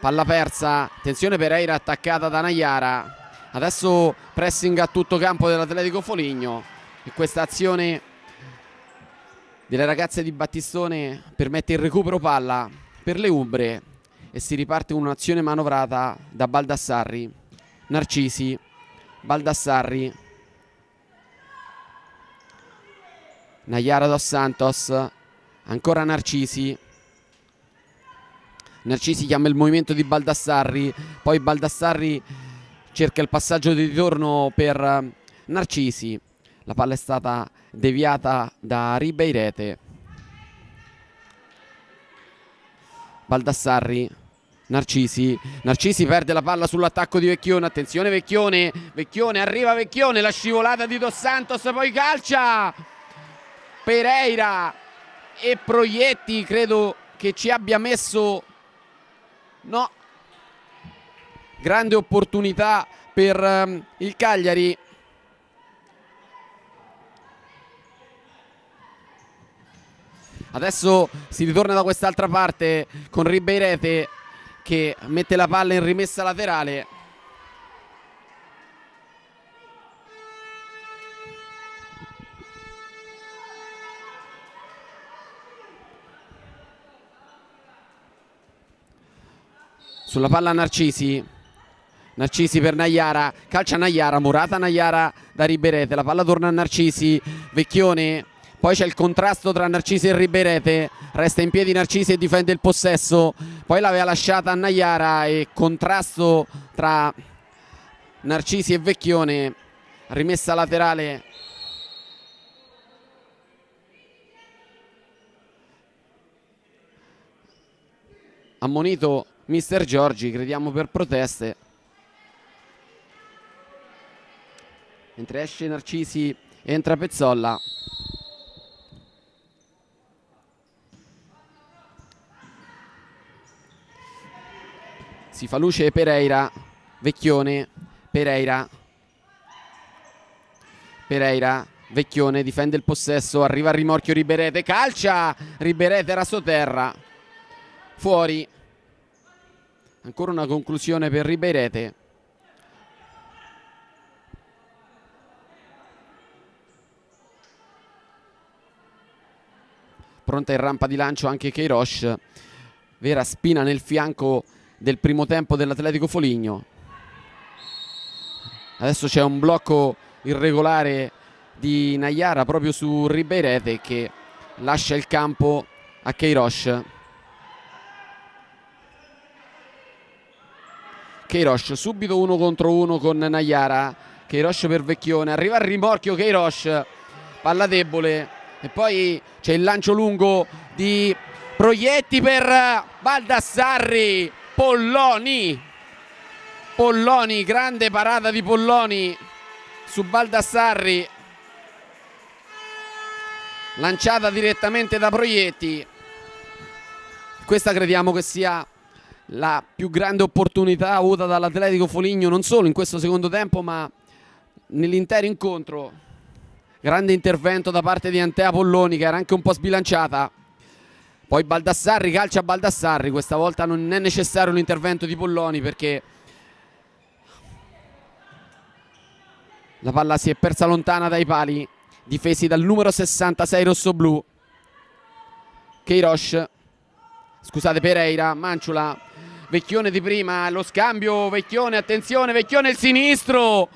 Palla persa. Attenzione, Pereira attaccata da Naiara. Adesso pressing a tutto campo dell'Atletico Foligno e questa azione delle ragazze di Battistone permette il recupero palla per le Umbre e si riparte con un'azione manovrata da Baldassarri. Narcisi, Baldassarri, Naiara, Dos Santos, ancora Narcisi. Narcisi chiama il movimento di Baldassarri, poi Baldassarri cerca il passaggio di ritorno per Narcisi. La palla è stata deviata da Ribeirete. Baldassarri, Narcisi perde la palla sull'attacco di Vecchione. Attenzione Vecchione, arriva Vecchione, la scivolata di Dos Santos, poi calcia Pereira e Proietti, credo che ci abbia messo, no, grande opportunità per il Cagliari. Adesso si ritorna da quest'altra parte con Ribeirete che mette la palla in rimessa laterale. Sulla palla Narcisi per Naiara, calcia Naiara, murata Naiara da Ribeirete, la palla torna a Narcisi, Vecchione, poi c'è il contrasto tra Narcisi e Ribeirete, resta in piedi Narcisi e difende il possesso, poi l'aveva lasciata a Naiara e contrasto tra Narcisi e Vecchione, rimessa laterale. Ammonito Mister Giorgi, crediamo per proteste. Mentre esce Narcisi, entra Pezzolla. Si fa luce Pereira, Vecchione, Pereira, Vecchione difende il possesso, arriva al rimorchio Ribeirete, calcia, Ribeirete era sotterra, fuori. Ancora una conclusione per Ribeirete. Pronta in rampa di lancio anche Queiroz. Vera spina nel fianco del primo tempo dell'Atletico Foligno. Adesso c'è un blocco irregolare di Naiara proprio su Ribeirete che lascia il campo a Queiroz. Queiroz subito 1 contro 1 con Naiara. Queiroz per Vecchione, arriva al rimorchio Queiroz, palla debole e poi c'è il lancio lungo di Proietti per Baldassarri. Polloni, grande parata di Polloni su Baldassarri, lanciata direttamente da Proietti. Questa crediamo che sia la più grande opportunità avuta dall'Atletico Foligno non solo in questo secondo tempo ma nell'intero incontro. Grande intervento da parte di Antea Polloni che era anche un po' sbilanciata. Poi Baldassarri, calcia Baldassarri, questa volta non è necessario l'intervento di Polloni perché la palla si è persa lontana dai pali difesi dal numero 66 rossoblù. Queiroz, scusate, Pereira, Manciula, Vecchione di prima, lo scambio Vecchione, attenzione Vecchione il sinistro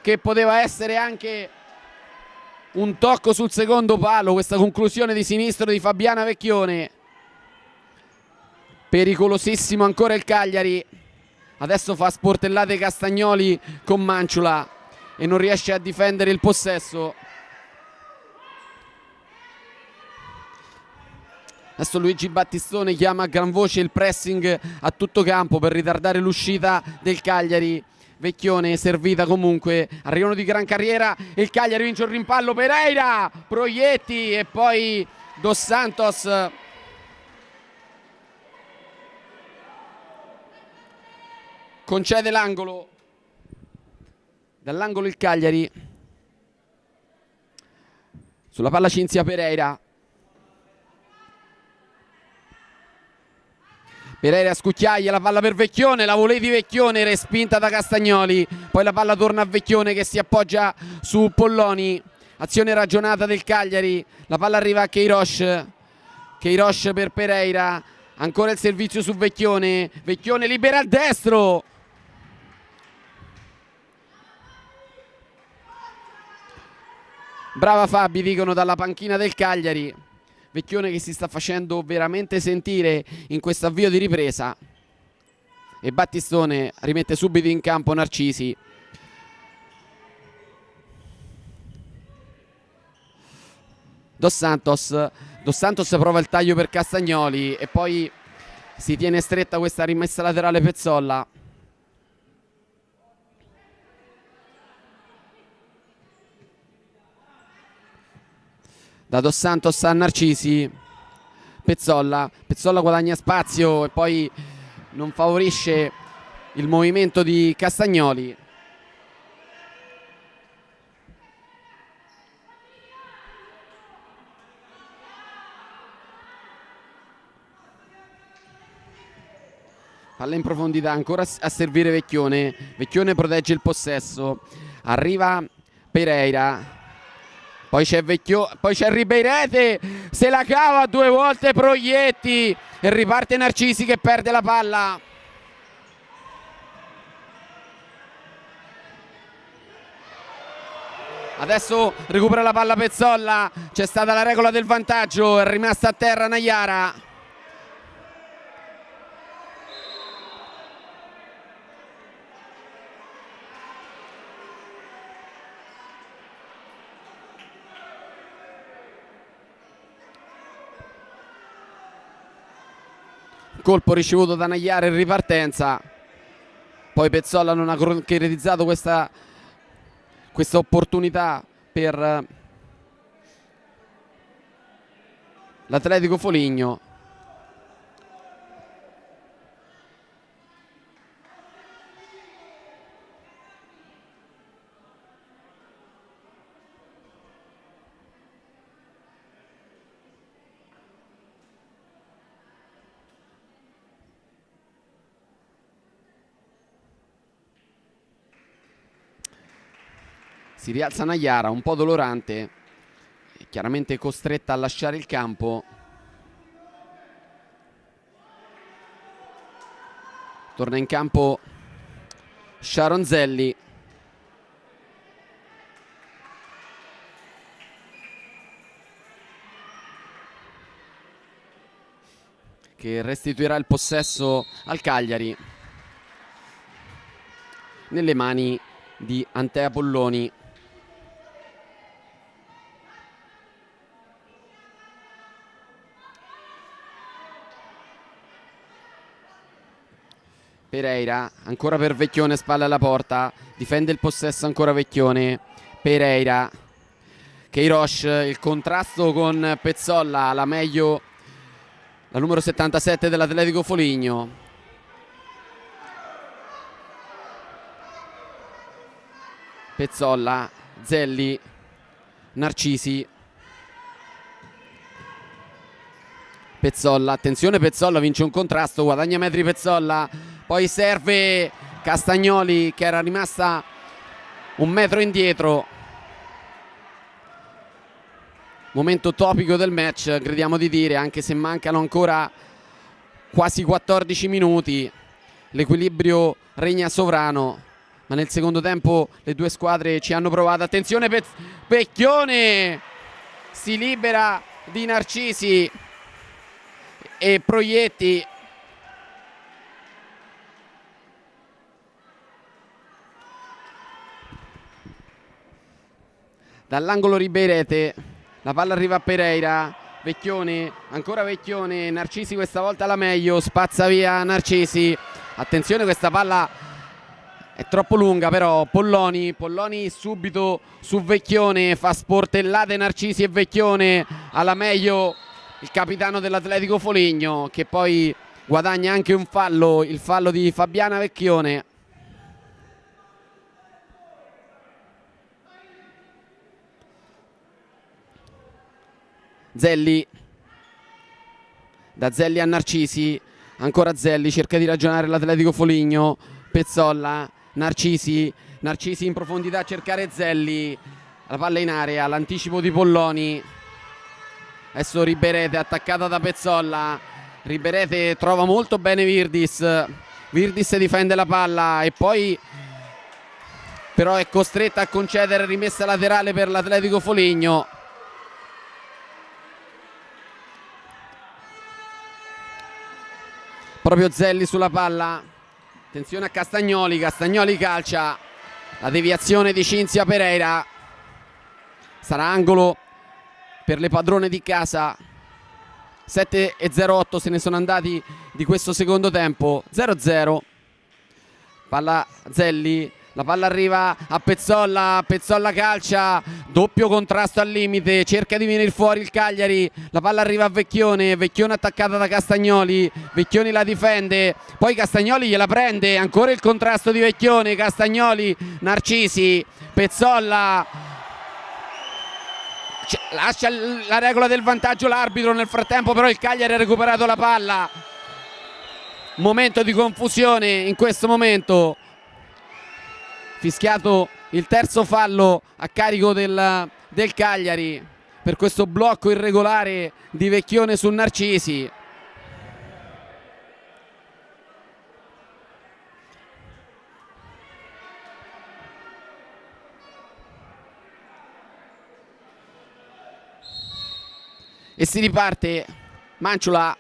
che poteva essere anche un tocco sul secondo palo, questa conclusione di sinistro di Fabiana Vecchione. Pericolosissimo ancora il Cagliari, adesso fa sportellate Castagnoli con Manciula e non riesce a difendere il possesso. Adesso Luigi Battistone chiama a gran voce il pressing a tutto campo per ritardare l'uscita del Cagliari. Vecchione servita comunque, arrivano di gran carriera e il Cagliari vince un rimpallo. Pereira, Proietti e poi Dos Santos concede l'angolo. Dall'angolo il Cagliari, sulla palla Cinzia Pereira. Pereira scucchiaia, la palla per Vecchione, la volée di Vecchione, respinta da Castagnoli, poi la palla torna a Vecchione che si appoggia su Polloni, azione ragionata del Cagliari, la palla arriva a Queiroz, Queiroz per Pereira, ancora il servizio su Vecchione, Vecchione libera al destro, brava Fabi, dicono dalla panchina del Cagliari. Vecchione che si sta facendo veramente sentire in questo avvio di ripresa e Battistone rimette subito in campo Narcisi. Dos Santos prova il taglio per Castagnoli e poi si tiene stretta questa rimessa laterale Pezzolla. da Dos Santos a Narcisi. Pezzolla guadagna spazio e poi non favorisce il movimento di Castagnoli. Palla in profondità, ancora a servire Vecchione. Vecchione protegge il possesso. Arriva Pereira. Poi c'è Ribeirete. Se la cava 2 volte Proietti. E riparte Narcisi che perde la palla. Adesso recupera la palla Pezzolla. C'è stata la regola del vantaggio. È rimasta a terra Najara. Colpo ricevuto da Najara in ripartenza. Poi Pezzolla non ha concretizzato questa opportunità per l'Atletico Foligno. Si rialza Najara, un po' dolorante, chiaramente costretta a lasciare il campo. Torna in campo Sharonzelli. Che restituirà il possesso al Cagliari nelle mani di Antea Polloni. Pereira, ancora per Vecchione, spalle alla porta, difende il possesso ancora Vecchione. Pereira, Queiroz, il contrasto con Pezzolla, la meglio la numero 77 dell'Atletico Foligno. Pezzolla, Zelli, Narcisi. Pezzolla, attenzione Pezzolla, vince un contrasto, guadagna metri Pezzolla. Poi serve Castagnoli che era rimasta 1 metro indietro. Momento topico del match, crediamo di dire, anche se mancano ancora quasi 14 minuti. L'equilibrio regna sovrano, ma nel secondo tempo le due squadre ci hanno provato. Attenzione Vecchione si libera di Narcisi e Proietti. Dall'angolo Ribeirete, la palla arriva a Pereira. Vecchione, ancora Vecchione. Narcisi questa volta la meglio, spazza via Narcisi. Attenzione, questa palla è troppo lunga però. Polloni subito su Vecchione, fa sportellate Narcisi e Vecchione. Alla meglio il capitano dell'Atletico Foligno, che poi guadagna anche un fallo, il fallo di Fabiana Vecchione. Zelli, da Zelli a Narcisi, ancora Zelli, cerca di ragionare l'Atletico Foligno. Pezzolla, Narcisi in profondità a cercare Zelli, la palla in area, l'anticipo di Polloni. Adesso Ribeirete attaccata da Pezzolla. Ribeirete trova molto bene Virdis difende la palla e poi però è costretta a concedere rimessa laterale per l'Atletico Foligno. Proprio Zelli sulla palla. Attenzione a Castagnoli calcia. La deviazione di Cinzia Pereira. Sarà angolo per le padrone di casa. 7:08 se ne sono andati di questo secondo tempo. 0-0. Palla Zelli, La palla arriva a Pezzolla, Pezzolla calcia, doppio contrasto al limite, cerca di venire fuori il Cagliari, la palla arriva a Vecchione, Vecchione attaccata da Castagnoli, Vecchioni la difende, poi Castagnoli gliela prende, ancora il contrasto di Vecchione, Castagnoli, Narcisi, Pezzolla, lascia la regola del vantaggio l'arbitro, nel frattempo però il Cagliari ha recuperato la palla, momento di confusione in questo momento. Fischiato il terzo fallo a carico del Cagliari per questo blocco irregolare di Vecchione su Narcisi. E si riparte. Manciula,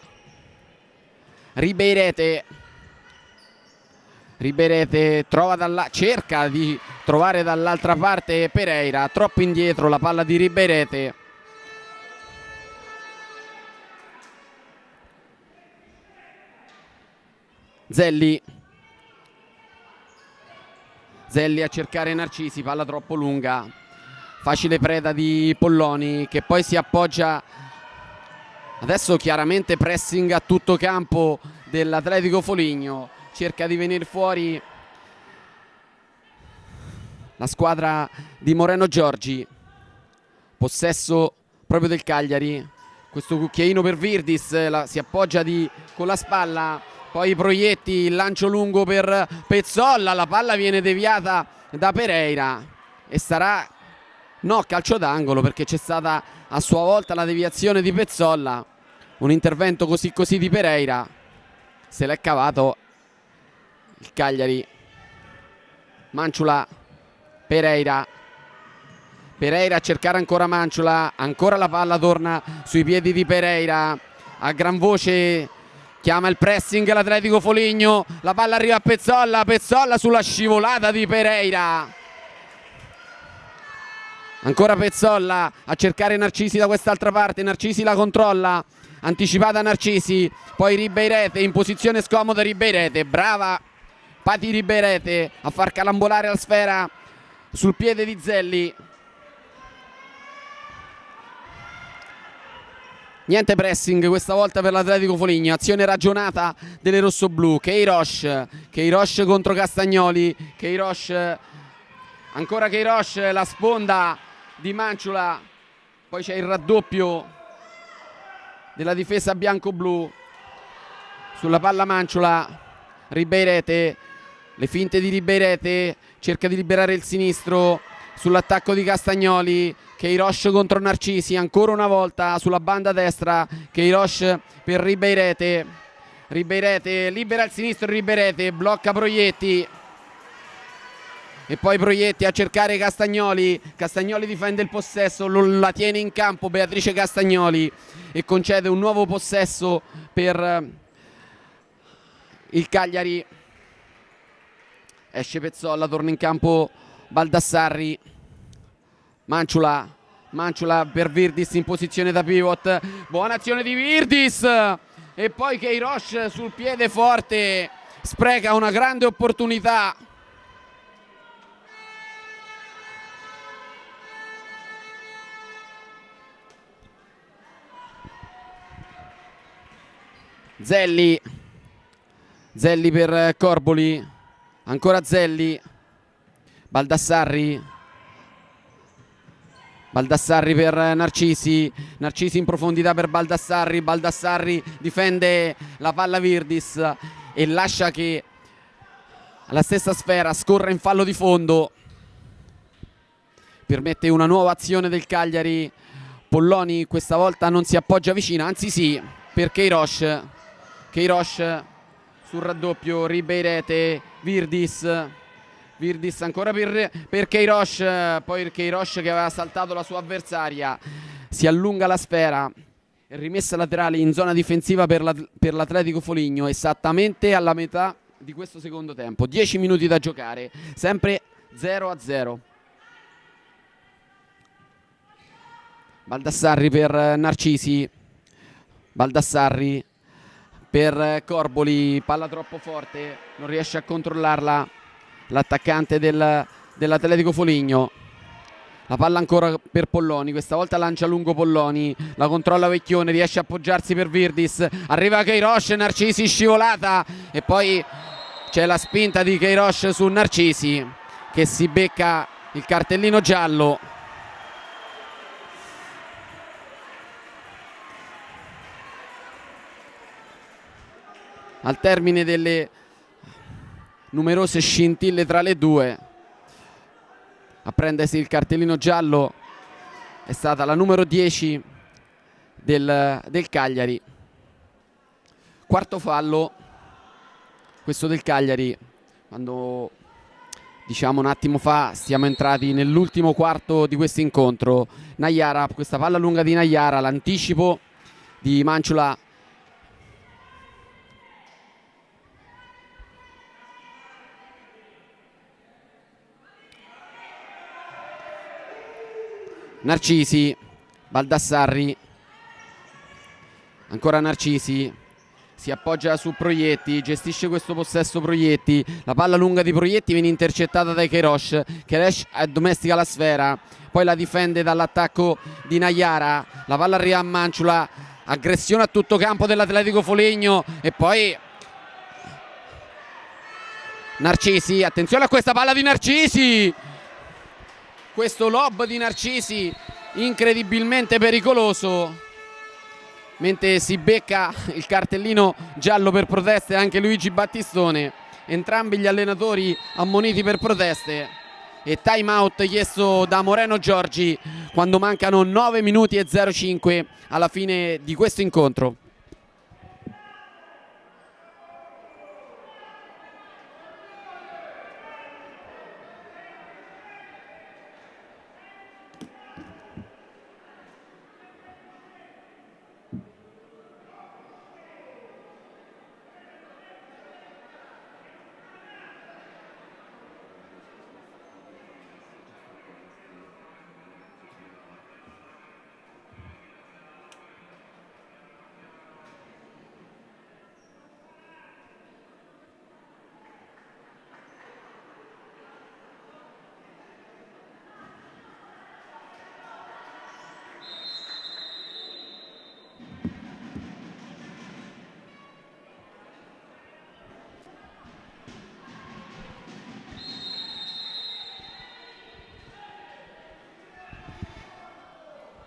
Ribeirete cerca di trovare dall'altra parte Pereira, troppo indietro la palla di Ribeirete. Zelli a cercare Narcisi, palla troppo lunga, facile preda di Polloni che poi si appoggia. Adesso chiaramente pressing a tutto campo dell'Atletico Foligno, cerca di venire fuori la squadra di Moreno Giorgi, possesso proprio del Cagliari. Questo cucchiaino per Virdis, si appoggia con la spalla, poi i proietti, il lancio lungo per Pezzolla, la palla viene deviata da Pereira e sarà calcio d'angolo perché c'è stata a sua volta la deviazione di Pezzolla. Un intervento così di Pereira, se l'è cavato il Cagliari. Manciula, Pereira a cercare ancora Manciula, ancora la palla torna sui piedi di Pereira, a gran voce chiama il pressing l'Atletico Foligno, la palla arriva a Pezzolla sulla scivolata di Pereira, ancora Pezzolla a cercare Narcisi da quest'altra parte, Narcisi la controlla, anticipata Narcisi, poi Ribeirete in posizione scomoda, Ribeirete, brava Pati Ribeirete a far calambolare la sfera sul piede di Zelli. Niente pressing questa volta per l'Atletico Foligno, azione ragionata delle rossoblù. Queiroz contro Castagnoli, ancora Queiroz, la sponda di Manciula, poi c'è il raddoppio della difesa bianco-blu sulla palla Manciula. Ribeirete, le finte di Ribeirete, cerca di liberare il sinistro sull'attacco di Castagnoli. Queiroz contro Narcisi, ancora una volta sulla banda destra, Queiroz per Ribeirete, libera il sinistro, Ribeirete blocca Proietti e poi Proietti a cercare Castagnoli difende il possesso, la tiene in campo Beatrice Castagnoli e concede un nuovo possesso per il Cagliari. Esce Pezzolla, torna in campo Baldassarri, Manciula per Virdis in posizione da pivot, buona azione di Virdis e poi Queiroz sul piede forte spreca una grande opportunità. Zelli per Corboli, ancora Zelli, Baldassarri per Narcisi in profondità per Baldassarri difende la palla Virdis e lascia che la stessa sfera scorra in fallo di fondo, permette una nuova azione del Cagliari. Polloni questa volta non si appoggia vicino, anzi sì, per Queiroz sul raddoppio, Ribeirete, Virdis ancora per Queiroz, poi Queiroz che aveva saltato la sua avversaria, si allunga la sfera, rimessa laterale in zona difensiva per l'Atletico Foligno esattamente alla metà di questo secondo tempo, 10 minuti da giocare, sempre 0-0. Baldassarri per Narcisi, Baldassarri per Corboli, palla troppo forte, non riesce a controllarla l'attaccante dell'Atletico Foligno. La palla ancora per Polloni, questa volta lancia lungo Polloni, la controlla Vecchione, riesce a appoggiarsi per Virdis, arriva Queiroz, Narcisi scivolata e poi c'è la spinta di Queiroz su Narcisi che si becca il cartellino giallo. Al termine delle numerose scintille tra le due, a prendersi il cartellino giallo è stata la numero 10 del Cagliari. Quarto fallo, questo del Cagliari, quando diciamo un attimo fa siamo entrati nell'ultimo quarto di questo incontro. Najara, questa palla lunga di Najara, l'anticipo di Manciula. Narcisi, Baldassarri, ancora Narcisi, si appoggia su Proietti, gestisce questo possesso Proietti, la palla lunga di Proietti viene intercettata dai Queiroz, Queiroz addomestica la sfera, poi la difende dall'attacco di Najara, la palla arriva a Manciula, aggressione a tutto campo dell'Atletico Foligno e poi Narcisi, attenzione a questa palla di Narcisi! Questo lob di Narcisi incredibilmente pericoloso, mentre si becca il cartellino giallo per proteste anche Luigi Battistone, entrambi gli allenatori ammoniti per proteste e time out chiesto da Moreno Giorgi quando mancano 9 minuti e 05 alla fine di questo incontro.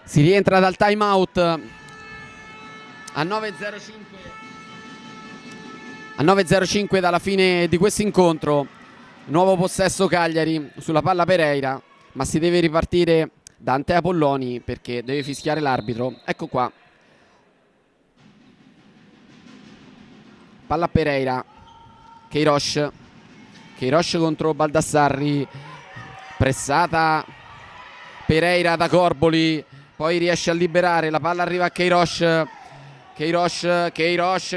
Si rientra dal time out a 9:05 dalla fine di questo incontro. Nuovo possesso Cagliari sulla palla Pereira, ma si deve ripartire da Antea Polloni perché deve fischiare l'arbitro. Ecco qua, palla Pereira, Queiroz contro Baldassarri, pressata Pereira da Corboli, poi riesce a liberare, la palla arriva a Queiroz,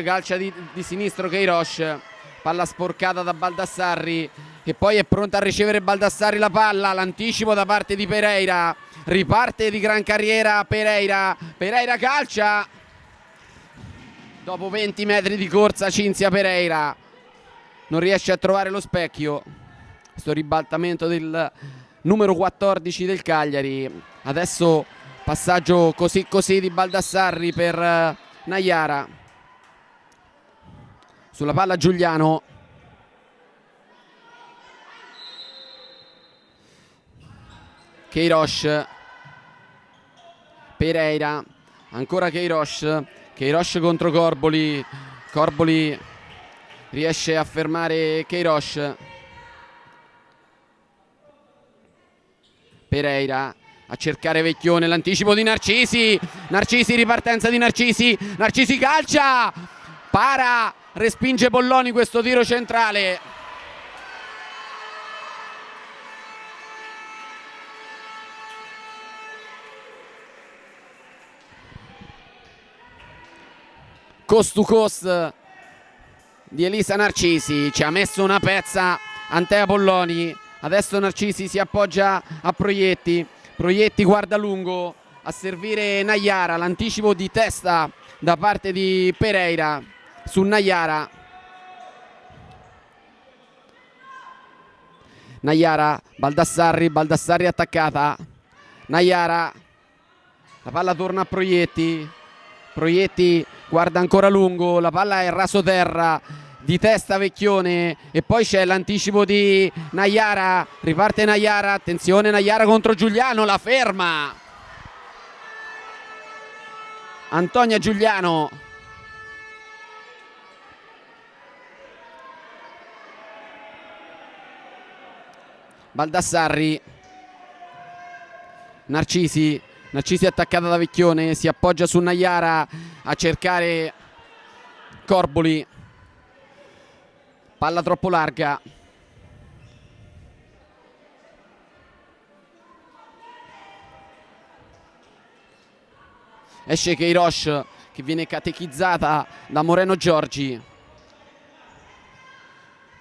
calcia di sinistro Queiroz, palla sporcata da Baldassarri e poi è pronta a ricevere Baldassarri la palla, l'anticipo da parte di Pereira, riparte di gran carriera Pereira calcia, dopo 20 metri di corsa Cinzia Pereira non riesce a trovare lo specchio, questo ribaltamento del numero 14 del Cagliari. Adesso passaggio così di Baldassarri per Najara, sulla palla Giuliano, Queiroz, Pereira, ancora Queiroz contro Corboli riesce a fermare Queiroz, Pereira a cercare Vecchione, l'anticipo di Narcisi, ripartenza di Narcisi calcia, para, respinge Polloni questo tiro centrale. Cost to cost di Elisa Narcisi, ci ha messo una pezza Antea Polloni, adesso Narcisi si appoggia a Proietti guarda lungo a servire Najara, l'anticipo di testa da parte di Pereira su Najara. Naiara, Baldassarri attaccata. Naiara, la palla torna a Proietti. Proietti guarda ancora lungo, la palla è raso terra, di testa Vecchione e poi c'è l'anticipo di Naiara. Riparte Naiara, attenzione Naiara contro Giuliano, la ferma Antonia Giuliano. Baldassarri, Narcisi attaccata da Vecchione, si appoggia su Naiara a cercare Corboli, palla troppo larga. Esce Queiroz che viene catechizzata da Moreno Giorgi.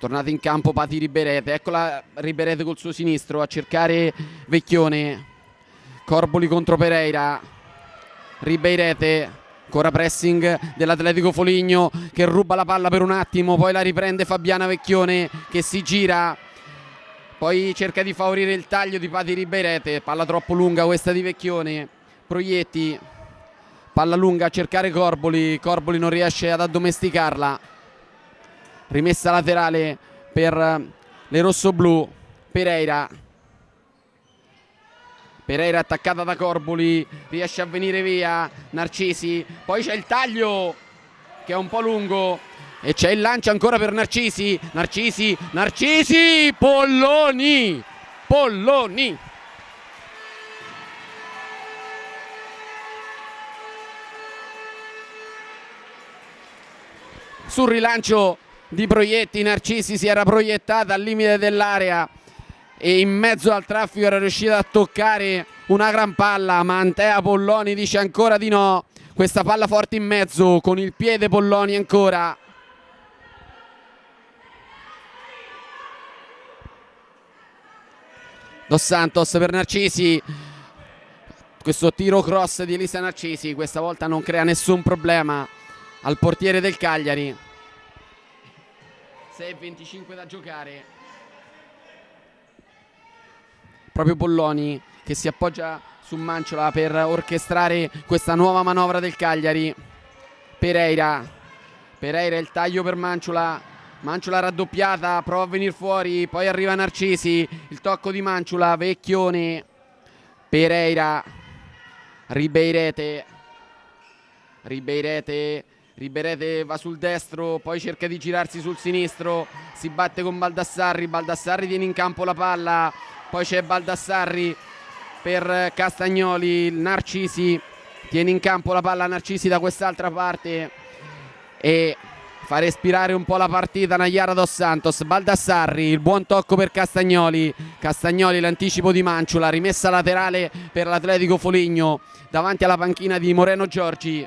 Tornata in campo Pati Riberete, eccola Riberete col suo sinistro a cercare Vecchione. Corboli contro Pereira. Ribeirete, ancora pressing dell'Atletico Foligno che ruba la palla per un attimo, poi la riprende Fabiana Vecchione che si gira, poi cerca di favorire il taglio di Pati Ribeirete, palla troppo lunga questa di Vecchione. Proietti, palla lunga a cercare Corboli non riesce ad addomesticarla. Rimessa laterale per le rossoblù. Pereira attaccata da Corboli, riesce a venire via Narcisi, poi c'è il taglio che è un po' lungo e c'è il lancio ancora per Narcisi. Polloni sul rilancio di Proietti. Narcisi si era proiettata al limite dell'area e in mezzo al traffico era riuscita a toccare una gran palla, ma Antea Polloni dice ancora di no. Questa palla forte in mezzo con il piede Polloni ancora. Dos Santos per Narcisi, questo tiro cross di Elisa Narcisi questa volta non crea nessun problema al portiere del Cagliari. 6:25 da giocare. Proprio Polloni che si appoggia su Manciola per orchestrare questa nuova manovra del Cagliari. Pereira, il taglio per Manciola raddoppiata, prova a venire fuori, poi arriva Narcisi, il tocco di Manciola, Vecchione, Pereira, Ribeirete va sul destro, poi cerca di girarsi sul sinistro, si batte con Baldassarri tiene in campo la palla, poi c'è Baldassarri per Castagnoli, Narcisi tiene in campo la palla, Narcisi da quest'altra parte e fa respirare un po' la partita Naiara Dos Santos. Baldassarri, il buon tocco per Castagnoli, l'anticipo di Manciola, rimessa laterale per l'Atletico Foligno davanti alla panchina di Moreno Giorgi.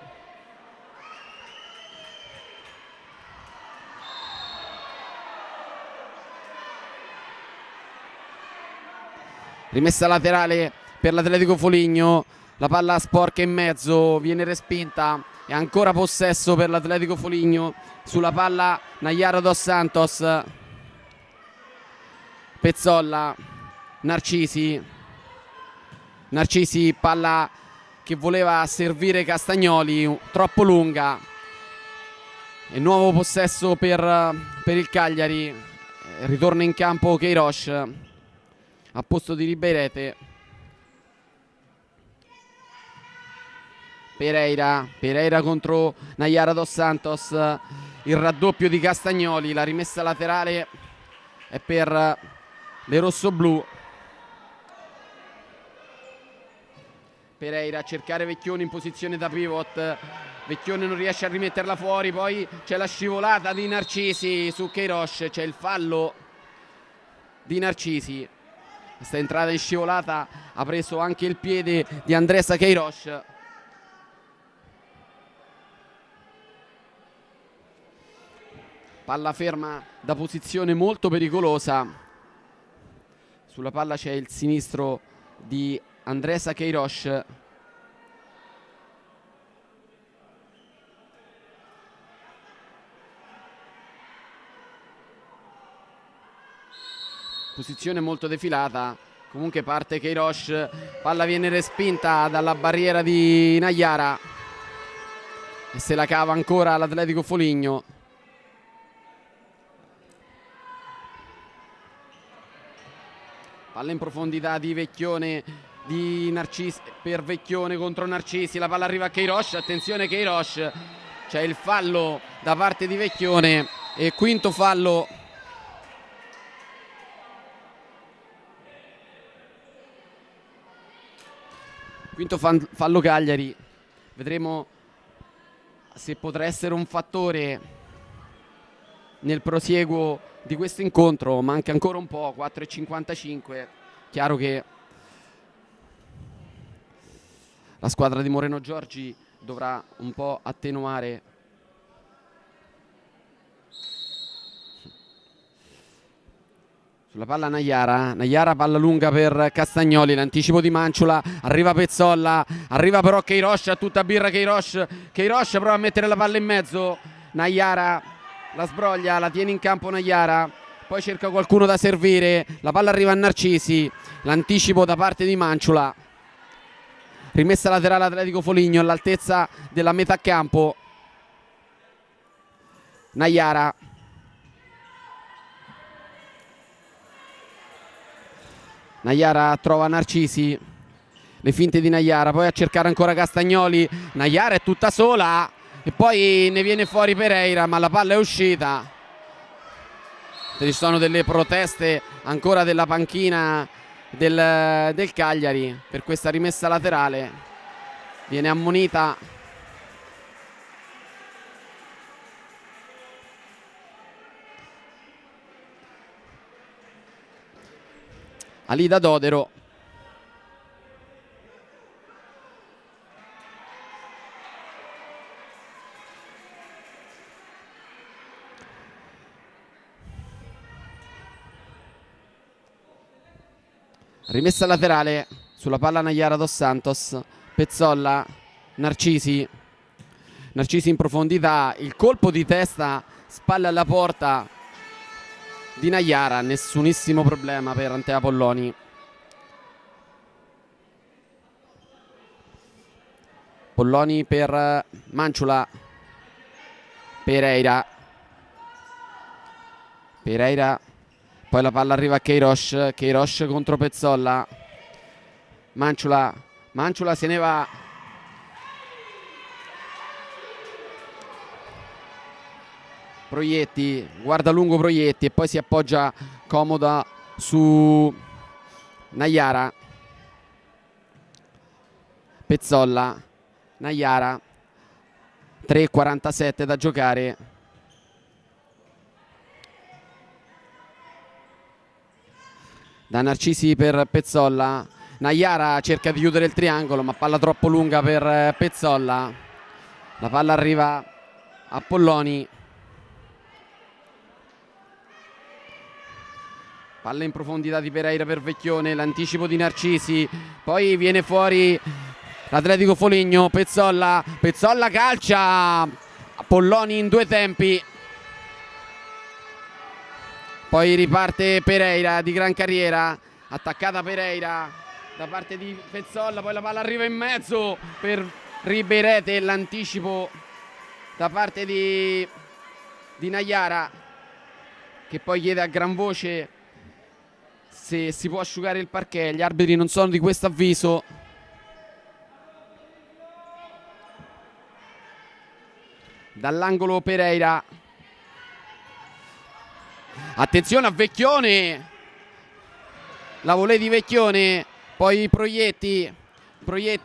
Rimessa laterale per l'Atletico Foligno, la palla sporca in mezzo, viene respinta e ancora possesso per l'Atletico Foligno. Sulla palla Naiara Dos Santos, Pezzolla, Narcisi, palla che voleva servire Castagnoli, troppo lunga e nuovo possesso per il Cagliari. Ritorna in campo Queiroz a posto di Ribeirete. Pereira contro Naiara Dos Santos, il raddoppio di Castagnoli, la rimessa laterale è per le rossoblù. Pereira a cercare Vecchione in posizione da pivot, Vecchione non riesce a rimetterla fuori, poi c'è la scivolata di Narcisi su Queiroz, c'è il fallo di Narcisi. Questa entrata in scivolata ha preso anche il piede di Andresa Queiroz. Palla ferma da posizione molto pericolosa. Sulla palla c'è il sinistro di Andresa Queiroz. posizione molto defilata. Comunque parte Queiroz, palla viene respinta dalla barriera di Nayara e se la cava ancora l'Atletico Foligno. Palla in profondità di Vecchione, di Narcisi, per Vecchione contro Narcisi, la palla arriva a Queiroz, attenzione Queiroz, c'è il fallo da parte di Vecchione e quinto fallo fallo Cagliari. Vedremo se potrà essere un fattore nel prosieguo di questo incontro. Manca ancora un po', 4:55. Chiaro che la squadra di Moreno Giorgi dovrà un po' attenuare. Sulla palla Nayara, palla lunga per Castagnoli, l'anticipo di Manciula, arriva Pezzolla, arriva però Queiroz, a tutta birra Queiroz prova a mettere la palla in mezzo, Nayara la sbroglia, la tiene in campo Nayara, poi cerca qualcuno da servire, la palla arriva a Narcisi, l'anticipo da parte di Manciula, rimessa laterale Atletico Foligno all'altezza della metà campo. Nayara trova Narcisi, le finte di Nayara, poi a cercare ancora Castagnoli, Nayara è tutta sola e poi ne viene fuori Pereira, ma la palla è uscita. Ci sono delle proteste ancora della panchina del Cagliari per questa rimessa laterale. Viene ammonita Alida Dodero. Rimessa laterale sulla palla Nayara dos Santos, Pezzolla, Narcisi in profondità, il colpo di testa, spalle alla porta di Nayara, nessunissimo problema per Antea Polloni. Polloni per Manciula, Pereira, poi la palla arriva a Queiroz contro Pezzolla, Manciula se ne va, Proietti, guarda lungo Proietti e poi si appoggia comoda su Nayara, Pezzolla, Nayara, 3:47 da giocare. Da Narcisi per Pezzolla, Nayara cerca di chiudere il triangolo ma palla troppo lunga per Pezzolla, la palla arriva a Polloni, palla in profondità di Pereira per Vecchione, l'anticipo di Narcisi, poi viene fuori l'Atletico Foligno, Pezzolla calcia, Polloni in due tempi. Poi riparte Pereira di gran carriera, attaccata Pereira da parte di Pezzolla, poi la palla arriva in mezzo per Riberete, l'anticipo da parte di Nayara, che poi chiede a gran voce se si può asciugare il parquet. Gli arbitri non sono di questo avviso. Dall'angolo Pereira, attenzione a Vecchione, la volée di Vecchione, poi Proietti,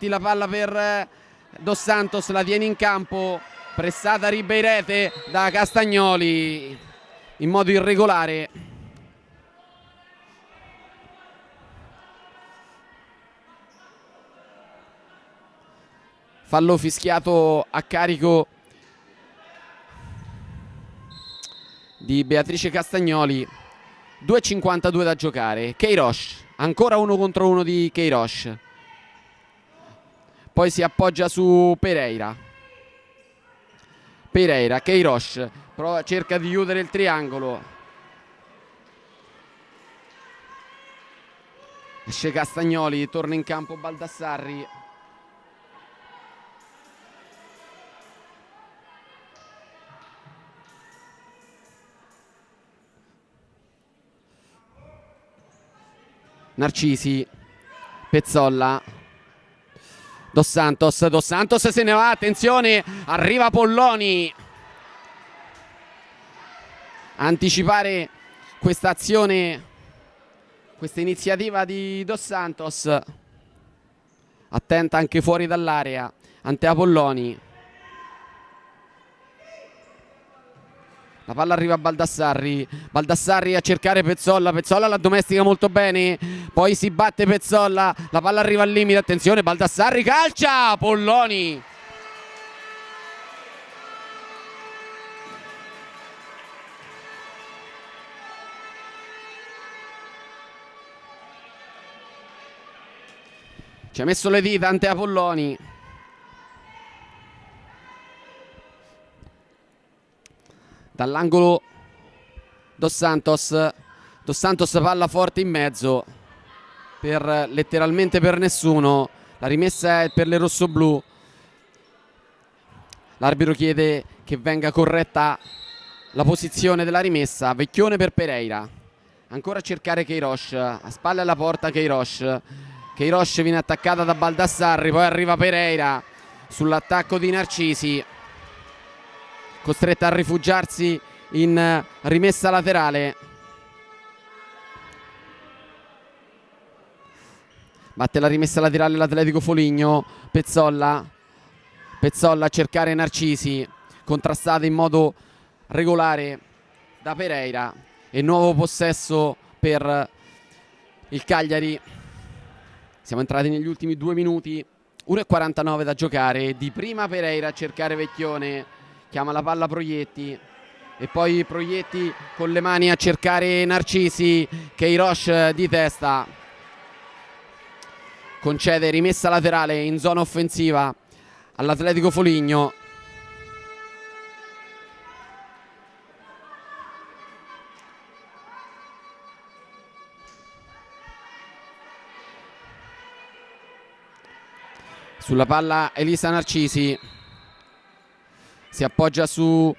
la palla per Dos Santos, la tiene in campo, pressata Ribeirete da Castagnoli in modo irregolare. Fallo fischiato a carico di Beatrice Castagnoli. 2:52 da giocare. Queiroz, ancora 1-1 di Queiroz, poi si appoggia su Pereira, Queiroz cerca di chiudere il triangolo, Esce Castagnoli, torna in campo Baldassarri. Narcisi, Pezzolla, Dos Santos se ne va, attenzione, arriva Polloni. Anticipare questa azione, questa iniziativa di Dos Santos. Attenta anche fuori dall'area, Antea Polloni. La palla arriva a Baldassarri, Baldassarri a cercare Pezzolla, Pezzolla la domestica molto bene, poi si batte Pezzolla, la palla arriva al limite, attenzione Baldassarri, calcia, Polloni. Ci ha messo le dita Antea Polloni. Dall'angolo Dos Santos palla forte in mezzo letteralmente per nessuno. La rimessa è per le rossoblù. L'arbitro chiede che venga corretta la posizione della rimessa. Vecchione per Pereira, ancora a cercare Queiroz, a spalle alla porta Queiroz viene attaccata da Baldassarri, poi arriva Pereira sull'attacco di Narcisi, costretta a rifugiarsi in rimessa laterale. Batte la rimessa laterale l'Atletico Foligno. Pezzolla a cercare Narcisi, contrastata in modo regolare da Pereira, e nuovo possesso per il Cagliari. Siamo entrati negli ultimi 2 minuti, 1:49 da giocare. Di prima Pereira a cercare Vecchione, chiama la palla Proietti e poi Proietti con le mani a cercare Narcisi. Queiroz di testa concede rimessa laterale in zona offensiva all'Atletico Foligno. Sulla palla Elisa Narcisi, si appoggia su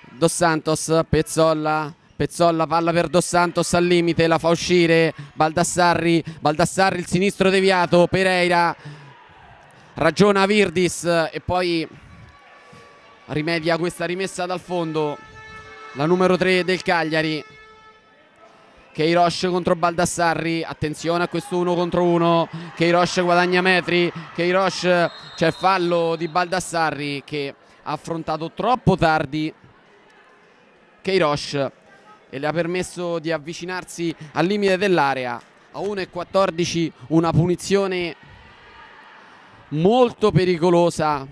Dos Santos, Pezzolla, palla per Dos Santos al limite, la fa uscire Baldassarri, il sinistro deviato, Pereira ragiona Virdis e poi rimedia questa rimessa dal fondo la numero 3 del Cagliari. Queiroz contro Baldassarri, attenzione a questo 1 contro 1, Queiroz guadagna metri, c'è fallo di Baldassarri che ha affrontato troppo tardi Queiroz e le ha permesso di avvicinarsi al limite dell'area. A 1:14 una punizione molto pericolosa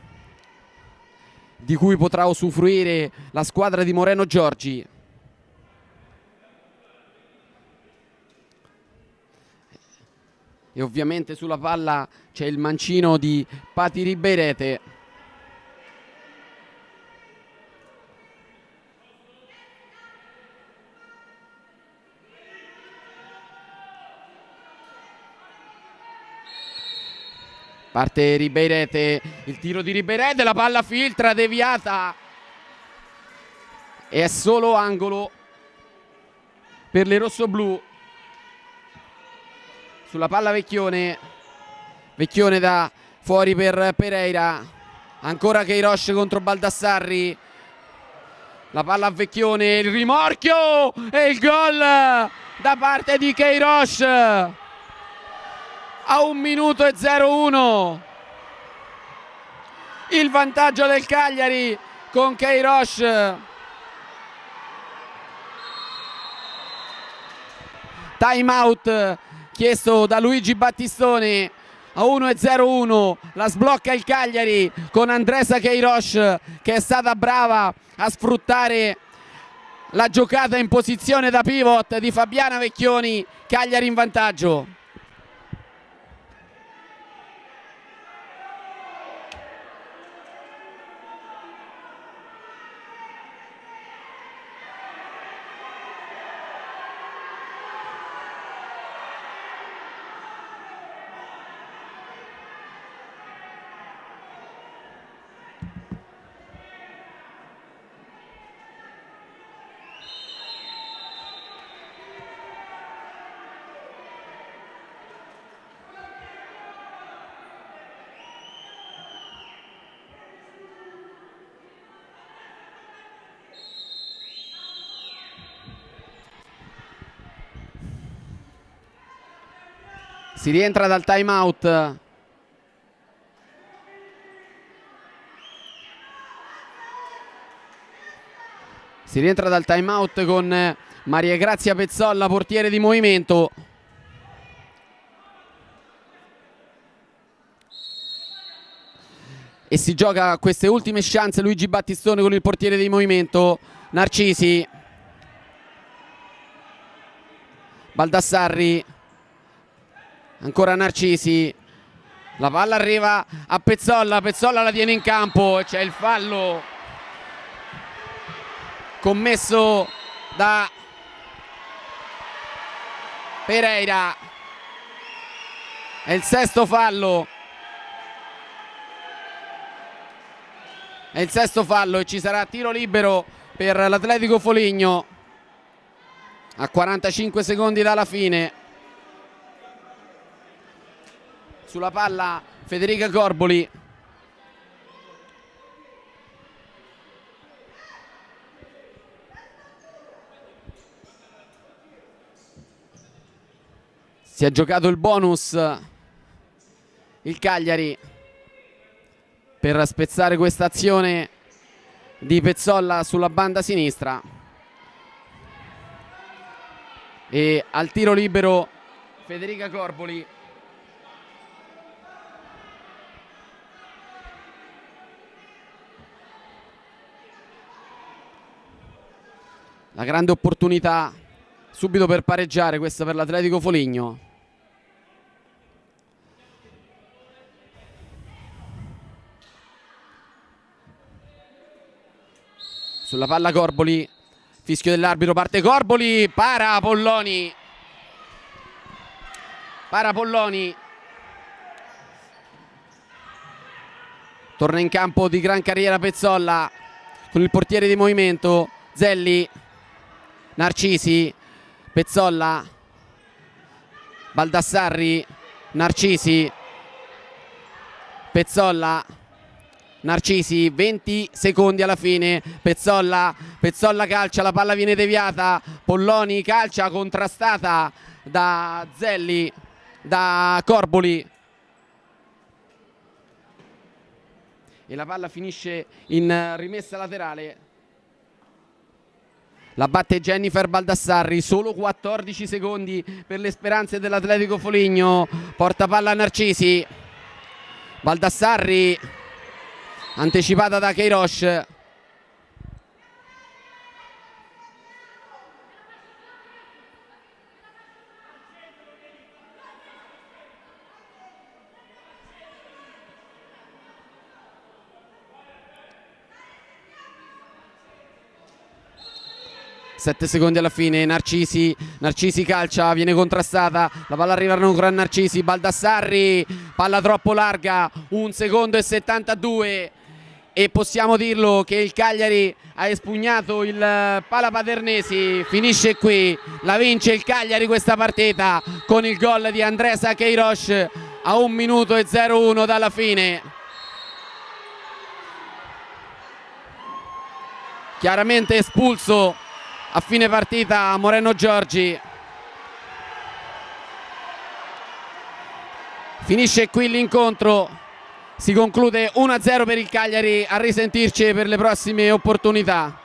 di cui potrà usufruire la squadra di Moreno Giorgi. E ovviamente sulla palla c'è il mancino di Pati Ribeirete. Parte Ribeirete, il tiro di Ribeirete, la palla filtra, deviata e è solo angolo per le rossoblù. Sulla palla Vecchione da fuori per Pereira, ancora Queiroz contro Baldassarri, la palla a Vecchione, il rimorchio e il gol da parte di Queiroz a 1:01. Il vantaggio del Cagliari con Queiroz. Time out chiesto da Luigi Battistone. A 1:01 la sblocca il Cagliari con Andresa Queiroz, che è stata brava a sfruttare la giocata in posizione da pivot di Fabiana Vecchioni. Cagliari in vantaggio. Si rientra dal time out. Si rientra dal time out con Maria Grazia Pezzolla, portiere di movimento. E si gioca queste ultime chance Luigi Battistone con il portiere di movimento Narcisi. Baldassarri, ancora Narcisi, la palla arriva a Pezzolla, Pezzolla la tiene in campo e c'è il fallo commesso da Pereira. È il sesto fallo. È il sesto fallo e ci sarà tiro libero per l'Atletico Foligno a 45 secondi dalla fine. Sulla palla Federica Corboli. Si è giocato il bonus il Cagliari per spezzare questa azione di Pezzolla sulla banda sinistra. E al tiro libero Federica Corboli. La grande opportunità subito per pareggiare, questa per l'Atletico Foligno. Sulla palla Corboli, fischio dell'arbitro, parte Corboli, para Polloni. Para Polloni. Torna in campo di gran carriera Pezzolla con il portiere di movimento Zelli. Narcisi, Pezzolla, Baldassarri, Narcisi, Pezzolla, Narcisi, 20 secondi alla fine. Pezzolla calcia, la palla viene deviata. Polloni calcia, contrastata da Zelli, da Corboli. E la palla finisce in rimessa laterale. La batte Jennifer Baldassarri, solo 14 secondi per le speranze dell'Atletico Foligno. Porta palla a Narcisi. Baldassarri, anticipata da Queiroz. Sette secondi alla fine. Narcisi calcia, viene contrastata, la palla arriva ancora a Narcisi. Baldassarri, palla troppo larga, 1 secondo e 72 e possiamo dirlo che il Cagliari ha espugnato il Pala Paternesi. Finisce qui, la vince il Cagliari questa partita con il gol di Andresa Queiroz a 1 minuto e 01 dalla fine. Chiaramente espulso a fine partita Moreno Giorgi. Finisce qui l'incontro, si conclude 1-0 per il Cagliari. A risentirci per le prossime opportunità.